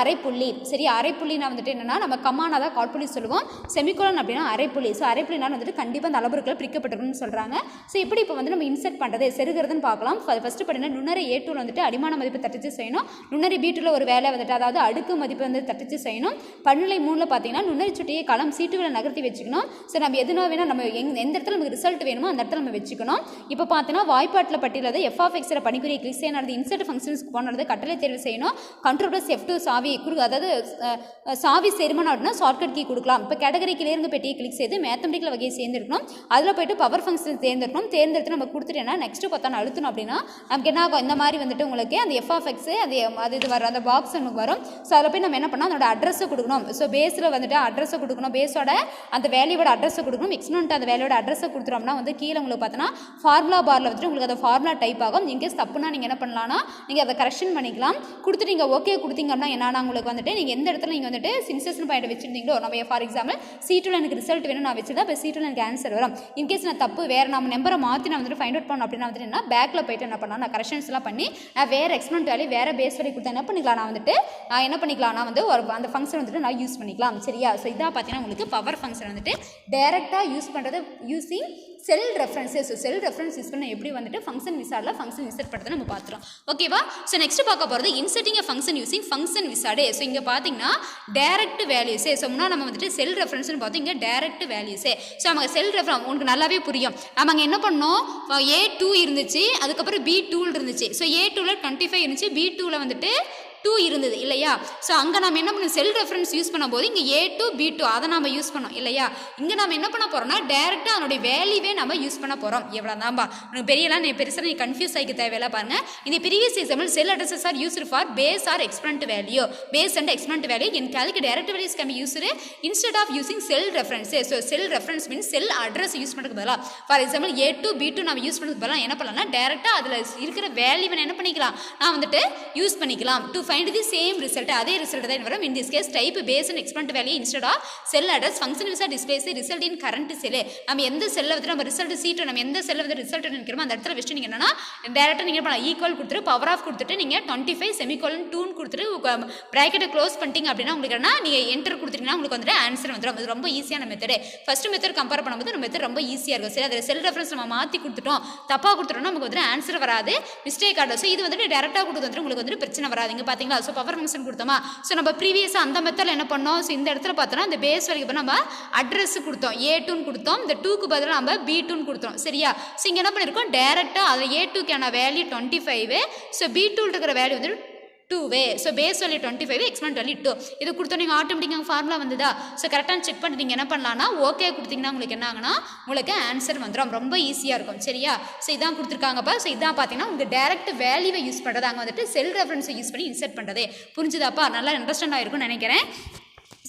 அரைப்புள்ளி. சரி, அரைப்புள்ளினா வந்துட்டு என்னன்னா நம்ம கமானா தான் காட்புள்ளி சொல்லுவோம். செமிகோலன் அப்படின்னா அரைப்புள்ளி. ஸோ அரைப்புள்ளினால் வந்துட்டு கண்டிப்பாக அந்த அளபுருக்கள் பிரிக்கப்பட்டிருக்குன்னு சொல்கிறாங்க. ஸோ இப்படி இப்போ வந்து நம்ம இன்சர்ட் பண்ணுறது செருகிறதுன்னு பார்க்கலாம். ஃபஸ்ட்டு பார்த்தீங்கன்னா நுண்ணறை A2 வந்துட்டு அடிமான மதிப்பு தட்டிச்சு செய்யணும். நுண்ணறை B2 ஒரு வேலை வந்துட்டு அதாவது அடுக்கு மதிப்பு வந்து தட்டிச்சு செய்யணும். பன்னிலை 3 பார்த்தீங்கன்னா நுண்ணறை சுட்டியை களம் C2 நகர்த்தி வச்சுக்கணும். ஸோ நம்ம எதுனா வேணால் நம்ம எந்த இடத்துல நமக்கு ரிசல்ட் வேணுமோ அந்த இடத்துல நம்ம வச்சுக்கணும். இப்போ பார்த்தீங்கன்னா வாய்ப்பாட்டில் பட்டியலில் f(x) பணிக்குரிய கிளிக் செய்யணும். இன்சர்ட் ஃபங்க்ஷன்ஸ்க்கு போனது கட்டளை தேர்வு செய்யணும். Ctrl+F2 சாவி அதாவது சாவி சேர்மன் அப்படின்னா ஷார்ட்கட் கீ கொடுக்கலாம். இப்போ கேட்டகரி கிளியருங்க பெட்டியை கிளிக் செய்து மேத்தமெட்டிக்கல் வகையை சேர்ந்துருக்கணும். அதில் போய்ட்டு பவர் ஃபங்க்ஷன் தேர்ந்தெடுக்கணும். தேர்ந்தெடுத்து நம்ம கொடுத்துட்டேன்னா நெக்ஸ்ட் பார்த்தா அழுத்தணும் அப்படின்னா நமக்கு என்ன ஆகும், இந்த மாதிரி வந்துட்டு உங்களுக்கு அந்த f(x) அது இது வரும், அந்த பாக்ஸ் நமக்கு வரும். ஸோ அதில் போய் நம்ம என்ன பண்ணோம், அதோட அட்ரஸை கொடுக்கணும். ஸோ பேஸில் வந்துட்டு அட்ரஸை கொடுக்கணும். பேஸோட அந்த வேல்யூவோட அட்ரஸை கொடுக்கணும். எக்ஸ்பனன்ட் அந்த வேல்யூவோட அட்ரஸை கொடுத்துட்டோம்னா வந்து கீழே உங்களுக்கு பார்த்தோன்னா ஃபார்முலா பாரில் வந்துட்டு உங்களுக்கு அந்த ஃபார்முலா டைப் ஆகும். இன்கேஸ் தப்புனா நீங்கள் என்ன பண்ணலாம்னா நீங்கள் அதை கரெக்ஷன் பண்ணிக்கலாம். கொடுத்துட்டு நீங்கள் ஓகே கொடுத்தீங்க அப்படின்னா என்னன்னா உங்களுக்கு வந்துட்டு நீங்கள் எந்த இடத்துல நீங்கள் வந்துட்டு இன்சர்ஷன் பாயிண்ட் வச்சிருந்தீங்களோ, நம்ம ஃபார் எக்ஸாம்பிள் C2 எனக்கு ரிசல்ட் வேணும் நான் வச்சுருந்தா இப்போ C2 எனக்கு ஆன்சர் வரும். இன்கேஸ் நான் தப்பு வேறு நம்ம நம்பரை மாற்றி நான் வந்துட்டு ஃபைண்ட் அவுட் பண்ணணும் அப்படின்னா வந்துட்டு என்ன பேக்கில் போய்ட்டு என்ன பண்ணலாம், நான் கரெக்ஷன்ஸ்லாம் பண்ணி நான் வேறு எக்ஸ்பனன்ட் வேல்யூ வேறு பேஸ் வேல்யூ கொடுத்தா என்ன பண்ணிக்கலாம், நான் வந்துட்டு என்ன பண்ணிக்கலாம், நான் வந்து ஒரு அந்த ஃபங்க்ஷன் வந்துட்டு நான் யூஸ் பண்ணிக்கலாம். சரியா? ஸோ இதாக பார்த்தீங்கன்னா உங்களுக்கு பவர் ஃபங்க்ஷன் வந்துட்டு டைரெக்டாக யூஸ் பண்ணுறது யூஸிங் செல் ரெஃபரன்ஸஸ். செல் ரெஃபரன்ஸ் யூஸ் பண்ண எப்படி வந்துட்டு ஃபங்க்ஷன் விசாரில் ஃபங்க்ஷன் இன்சர்ட் பண்ணுறது நம்ம பார்த்துறோம். ஓகேவா? ஸோ நெக்ஸ்ட் பார்க்க போகிறது inserting function using function wizard. So இங்கே பார்த்தீங்கன்னா டைரக்ட் வேல்யூஸே. ஸோ முன்னாடி நம்ம வந்துட்டு செல் ரெஃபரன்ஸ்னு பார்த்தோம், இங்கே டைரக்ட் வேல்யூஸே. ஸோ நமக்கு செல் ரெஃபரன்ஸ் உங்களுக்கு நல்லாவே புரியும். நம்ம என்ன பண்ணோம், A2 இருந்துச்சு, அதுக்கப்புறம் B2 இருந்துச்சு. ஸோ A2ல 25 இருந்துச்சு, B2ல வந்துட்டு 2 இருந்தது இல்லையா? ஸோ அங்கே நம்ம என்ன பண்ணணும், செல் ரெஃபரன்ஸ் யூஸ் பண்ணும்போது இங்கே A2 B2 அதை நம்ம யூஸ் பண்ணோம் இல்லையா? இங்கே நம்ம என்ன பண்ண போகிறோம்னா டேரெக்டாக அதனுடைய வேல்யூவே நம்ம யூஸ் பண்ண போகிறோம். எவ்வளோ தான்பா உனக்கு பெரியலாம் நீ பெருசாக நீ கன்ஃபியூஸ் ஆகிக்க தேவையில்லை. பாருங்கள், இந்த previous example cell addresses are used for base or exponent value. Base and exponent value in calculate direct values can be used instead of using cell references. So cell reference means cell address use பண்ணுறதுக்கு பதிலாக for example A2 B2 நம்ம use பண்ணுறதுக்கு பதிலாக என்ன பண்ணலாம்னா டேரெக்டாக அதில் இருக்கிற வேல்யூவை என்ன பண்ணிக்கலாம், நான் வந்துட்டு யூஸ் பண்ணிக்கலாம். To find the same result, அதே ரிசல்ட் தான் வரும். In this case type base and exponent value instead of cell address function wizard displays result in current cell. நம்ம எந்த செல்ல வந்து நம்ம ரிசல்ட் C2 நம்ம எந்த செல்ல வந்து ரிசல்ட் நினைக்கிறோமோ அந்த இடத்துல வச்சுட்டு நீங்கள் என்னன்னா டேரெக்டாக நீங்கள் பண்ணலாம் ஈக்குவல் கொடுத்துட்டு பவர் ஆஃப் கொடுத்துட்டு நீங்கள் 25 செமிகோலன் 2 கொடுத்துட்டு ப்ராக்கெட்டை க்ளோஸ் பண்ணிட்டீங்க அப்படின்னா உங்களுக்கு என்ன நீங்கள் என்டர் கொடுத்துட்டீங்கன்னா உங்களுக்கு வந்துட்டு ஆன்சர் வந்துடும். அது ரொம்ப ஈஸியான மெத்தடு. ஃபர்ஸ்ட் மெத்தட் கம்பேர் பண்ணும்போது நம்ம மெத்தட் ரொம்ப ஈஸியாக இருக்கும். சரி, அதில் செல் ரெஃபரன்ஸ் நம்ம மாற்றி கொடுத்துட்டோம், தப்பாக கொடுத்துட்டோம்னா நமக்கு வந்துட்டு ஆன்சர் வராது, மிஸ்டேக் ஆகும். ஸோ இது வந்துட்டு டேரெக்டாக கொடுத்து வந்துட்டு உங்களுக்கு வந்துட்டு பிரச்சனை வராது. இங்கே பார்த்தீங்களா? ஸோ பவர் ஃபங்க்ஷன் கொடுத்தோமா? ஸோ நம்ம ப்ரீவியஸாக அந்த மெத்தடில் என்ன பண்ணோம்? ஸோ இந்த இடத்துல பார்த்தோன்னா இந்த பேஸ் வரைக்கும் நம்ம அட்ரஸ் கொடுத்தோம், A2ன்னு கொடுத்தோம், இந்த 2க்கு பதிலாக நம்ம B2ன்னு கொடுத்தோம். சரியா? ஸோ இங்கே என்ன பண்ணியிருக்கோம்? டேரெக்டாக அதில் A2க்கான வேல்யூ 25, ஸோ B2 இருக்கிற வேல்யூ வந்து 2. So base value 25, exponent value 2. இது கொடுத்தோம் நீங்கள் ஆட்டோமேட்டிக்காக ஃபார்முலா வந்ததா? ஸோ கரெக்டாக செக் பண்ணிட்டு நீங்கள் என்ன பண்ணலாம்னா ஓகே கொடுத்தீங்கன்னா உங்களுக்கு என்ன ஆகுனா உங்களுக்கு ஆன்சர் வந்துடும். ரொம்ப ஈஸியாக இருக்கும். சரியா? ஸோ இதான் கொடுத்துருக்காங்கப்பா. ஸோ இதான் பார்த்தீங்கன்னா உங்கள் டேரக்ட் வேல்யூவை யூஸ் பண்ணுறது, அங்கே வந்துட்டு செல் ரெஃபரன்ஸை யூஸ் பண்ணி இன்சர்ட் பண்ணுறது. புரிஞ்சுதாப்பா? நல்லா இன்ட்ரெஸ்டாக ஆகிருக்கும்னு நினைக்கிறேன்.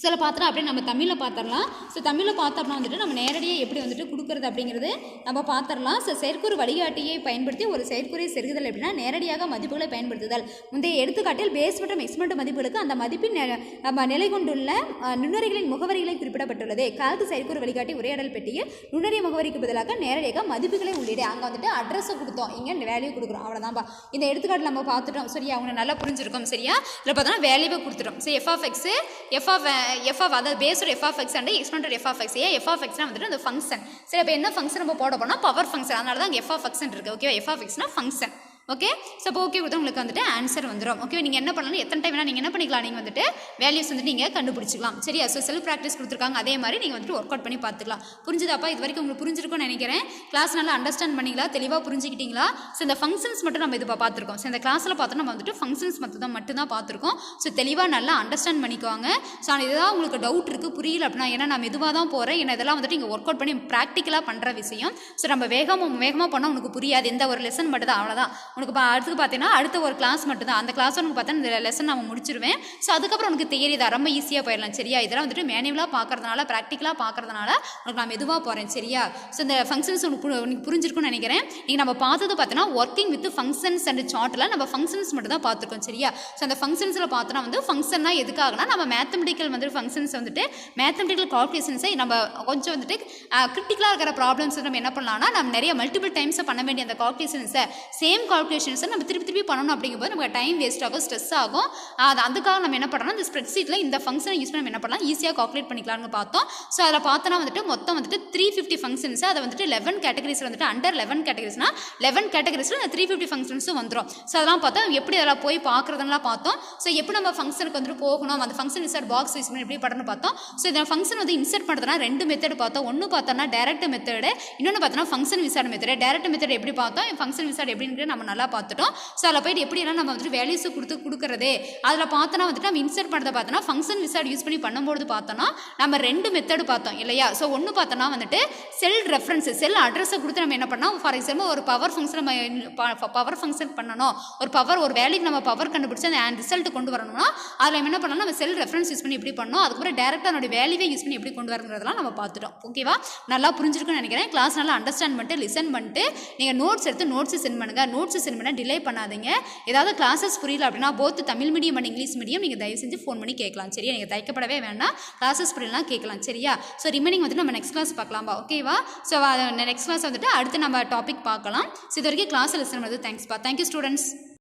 சில பார்த்தோம் அப்படியே நம்ம தமிழில் பார்த்துடலாம். ஸோ தமிழில் பார்த்தோம்னா வந்துட்டு நம்ம நேரடியாக எப்படி வந்துட்டு கொடுக்குறது அப்படிங்கிறது நம்ம பார்த்துடலாம். ஸோ செயற்கூறு வழிகாட்டியை பயன்படுத்தி ஒரு செயற்கூறை செருகுதல் அப்படின்னா நேரடியாக மதிப்புகளை பயன்படுத்துதல். முந்தைய எடுத்துக்காட்டில் பேஸ் மற்றும் எக்ஸ்பெண்ட் மதிப்புகளுக்கு அந்த மதிப்பின் நம்ம நிலை கொண்டுள்ள நுண்ணறிகளின் முகவரிகளை குறிப்பிடப்பட்டுள்ளது. கால்கு செயற்கூறு வழிகாட்டி உரையாடல் பெட்டியில் நுண்ணறிய முகவரிக்கு பதிலாக நேரடியாக மதிப்புகளை உள்ளிடு. அங்கே வந்துட்டு அட்ரஸை கொடுத்தோம், இங்கே வேல்யூ கொடுக்குறோம். அவ்வளோதான்ப்பா. இந்த எடுத்துக்காட்டில் நம்ம பார்த்துட்டோம். சரியா? அவங்க நல்லா புரிஞ்சிருக்கோம். சரியா? இதில் பார்த்தோன்னா வேல்யூவை கொடுத்துட்டோம். ஸோ அதாவது பேஸோட f(x) அண்ட் எக்ஸ்பெண்டட் f(x). f(x)னா வந்துட்டு அந்த ஃபங்க்ஷன். சரி, அப்போ என்ன ஃபங்க்ஷன் நம்ம போட போனால் பவர் ஃபங்க்ஷன். அதனால தான் f(x) இருக்குது. ஓகே, f(x)னா ஃபங்க்ஷன். ஓகே, ஸோ இப்போ ஓகே கொடுத்தா உங்களுக்கு வந்துட்டு ஆன்சர் வந்துடும். ஓகே, நீங்கள் என்ன பண்ணலாம், எத்தனை டைம்னா நீங்கள் என்ன பண்ணிக்கலாம், நீங்கள் வந்துட்டு வேல்யூஸ் வந்துட்டு நீங்கள் கண்டுபிடிச்சிக்கலாம். சரியா? ஸோ செல்ஃப் ப்ராக்டிஸ் கொடுத்துருக்காங்க, அதே மாதிரி நீங்கள் வந்துட்டு ஒர்க் அவுட் பண்ணி பார்த்துக்கலாம். புரிஞ்சுதாப்பா? இது வரைக்கும் உங்களுக்கு புரிஞ்சிருக்கும்னு நினைக்கிறேன். கிளாஸ் நல்லா அண்டர்ஸ்டாண்ட் பண்ணிங்களா? தெளிவாக புரிஞ்சுக்கிட்டீங்களா? ஸோ இந்த ஃபங்க்ஷன்ஸ் மட்டும் நம்ம இது பார்த்துருக்கோம். ஸோ இந்த கிளாஸில் பார்த்தோம் நம்ம வந்துட்டு ஃபங்க்ஷன்ஸ் மட்டும் பார்த்துருக்கோம். ஸோ தெளிவாக நல்லா அண்டர்ஸ்டாண்ட் பண்ணிக்குவாங்க. ஸோ இதுதான் உங்களுக்கு டவுட் இருக்குது, புரியல அப்படின்னா, ஏன்னா நான் மெதுவாக தான் போகிறேன், ஏன்னா இதெல்லாம் வந்துட்டு இங்கே ஒர்க் அவுட் பண்ணி ப்ராக்டிக்கலாக பண்ணுற விஷயம். ஸோ நம்ம வேகமாக பண்ணால் உனக்கு புரியாது. எந்த ஒரு லெசன் மட்டும் தான், அவ்வளோதான். உனக்கு அடுத்து பார்த்தீங்கன்னா அடுத்த ஒரு கிளாஸ் மட்டும் தான். அந்த கிளாஸ் உனக்கு பார்த்தா இந்த லெசன் நம்ம முடிச்சிருவேன். ஸோ அதுக்கப்புறம் உனக்கு தியரி தான், ரொம்ப ஈஸியாக போயிடலாம். சரியா? இதெல்லாம் வந்துட்டு மேனுவலாக பார்க்கறதுனால, ப்ராக்டிக்கலாக பார்க்கறதுனால உனக்கு நான் மெதுவாக போகிறேன். சரியா? ஸோ இந்த ஃபங்க்ஷன்ஸ் உனக்கு புரிஞ்சிருக்கும்னு நினைக்கிறேன். நீங்கள் நம்ம பார்த்தது பார்த்தீங்கன்னா ஒர்க்கிங் வித் ஃபங்க்ஷன்ஸ் அண்ட் சார்ட்டில் நம்ம ஃபங்க்ஷன்ஸ் மட்டும் தான் பார்த்துருக்கோம். சரியா? ஸோ அந்த ஃபங்க்ஷன்ஸில் பார்த்தோன்னா வந்து ஃபங்க்ஷன்னா எதுக்காகனா நம்ம மேத்தமெட்டிக்கல் வந்து ஃபங்க்ஷன்ஸ் வந்துட்டு மேத்தமெட்டிக்கல் கால்குலேஷன்ஸை நம்ம கொஞ்சம் வந்துட்டு கிரிட்டிக்கலாக இருக்கிற ப்ராப்ளம்ஸ் நம்ம என்ன பண்ணலாம்னா நம்ம நிறைய மல்டிபிள் டைம்ஸை பண்ண வேண்டிய அந்த கால்குலேஷன்ஸை சேம் கால்குலேஷன்ஸை நம்ம திருப்பி பண்ணணும். அப்படிங்கும்போது நமக்கு டைம் வேஸ்ட் ஆகும், ஸ்ட்ரெஸ் ஆகும். அதுக்காக நம்ம என்ன பண்ணுறோம், இந்த ஸ்ப்ரெட் ஷீட்டில் இந்த ஃபங்க்ஷனை யூஸ் பண்ணி நம்ம என்ன பண்ணலாம், ஈஸியாக கால்குலேட் பண்ணிக்கலாம்னு பார்த்தோம். ஸோ அதில் பார்த்தோன்னா வந்துட்டு மொத்தம் வந்துட்டு 350 ஃபங்க்ஷன்ஸ், அதை வந்துட்டு 11 கேட்டகரிஸ் வந்துட்டு அண்டர் 11 கேட்டகரிஸ்னா 11 கேட்டகரிஸில் இந்த 350 ஃபங்க்ஷன்ஸும் வந்துடும். ஸோ அதெல்லாம் பார்த்தோம், எப்படி அதெல்லாம் போய் பார்க்குறதுலாம் பார்த்தோம். ஸோ எப்படி நம்ம ஃபங்க்ஷனுக்கு வந்துட்டு போகணும், அந்த ஃபங்க்ஷன் இன்சர்ட் பாக்ஸ் யூஸ் பண்ணி எப்படி பண்ணணும்னு பார்த்தோம். ஸோ இந்த ஃபங்க்ஷன் வந்து இன்சர்ட் பண்ணுறதுனா 2 மெத்தட் பார்த்தோம். ஒன்று பார்த்தோம்னா டேரக்ட் மெத்தடு, இன்னொன்று பார்த்தோன்னா function wizard method. Direct method எப்படி பார்த்தோம், ஃபங்க்ஷன் விசார்ட் எப்படின்னு நம்ம நல்லா பார்த்துட்டோம். ஸோ அதில் போய்ட்டு எப்படிலாம் நம்ம வந்துட்டு வேல்யூஸ் கொடுக்குறது அதில் பார்த்தோன்னா வந்துட்டு நம்ம இன்சர்ட் பண்ணுறதை பார்த்தோன்னா ஃபங்க்ஷன் விசார்ட் யூஸ் பண்ணி பண்ணும்போது பார்த்தோன்னா நம்ம 2 மெத்தடு பார்த்தோம் இல்லையா? ஸோ ஒன்று பார்த்தோன்னா வந்துட்டு செல் ரெஃபரன்ஸ், செல் அட்ரஸை கொடுத்து நம்ம என்ன பண்ணோம், ஃபார் எக்ஸாம்பிள் ஒரு பவர் ஃபங்க்ஷன் நம்ம பவர் ஃபங்க்ஷன் பண்ணணும், ஒரு வேல்யூக்கு நம்ம பவர் கண்டுபிடிச்சி அந்த ரிசல்ட் கொண்டு வரணும்னா அதில் என்ன பண்ணலாம், நம்ம செல் ரெஃபரன்ஸ் யூஸ் பண்ணி எப்படி பண்ணோம், அதுக்கப்புறம் டேரெக்டாக அதோட வேல்யூவே யூஸ் பண்ணி எப்படி கொண்டு வரங்கிறதெல்லாம் நம்ம பார்த்துட்டோம். ஓகேவா? நல்லா புரிஞ்சிருக்குன்னு நினைக்கிறேன். கிளாஸ் நல்லா அண்டர்ஸ்டாண்ட் பண்ணிட்டு லிசன் பண்ணிட்டு நீங்கள் நோட்ஸ் எடுத்து நோட்ஸ் சென்ட் பண்ணுங்கள். நோட்ஸ் சென்ட் பண்ண டிலே பண்ணாதீங்க. ஏதாவது கிளாஸஸ் புரியல அப்படின்னா both Tamil medium and English medium நீங்கள் தயவு செஞ்சு ஃபோன் பண்ணி கேட்கலாம். சரியா? நீங்கள் தயக்கப்படவே வேண்டாம், கிளாஸஸ் புரியலாம் கேட்கலாம். சரியா? ஸோ ரிமைனிங் வந்துட்டு நம்ம நெக்ஸ்ட் கிளாஸ் பார்க்கலாம்பா. ஓகேவா? ஸோ நெக்ஸ்ட் கிளாஸ் வந்துட்டு அடுத்து நம்ம டாபிக் பார்க்கலாம். ஸோ இது வரைக்கும் கிளாஸ் லிசன் பண்ணுறது தேங்க்ஸ்ப்பா. Thank you students.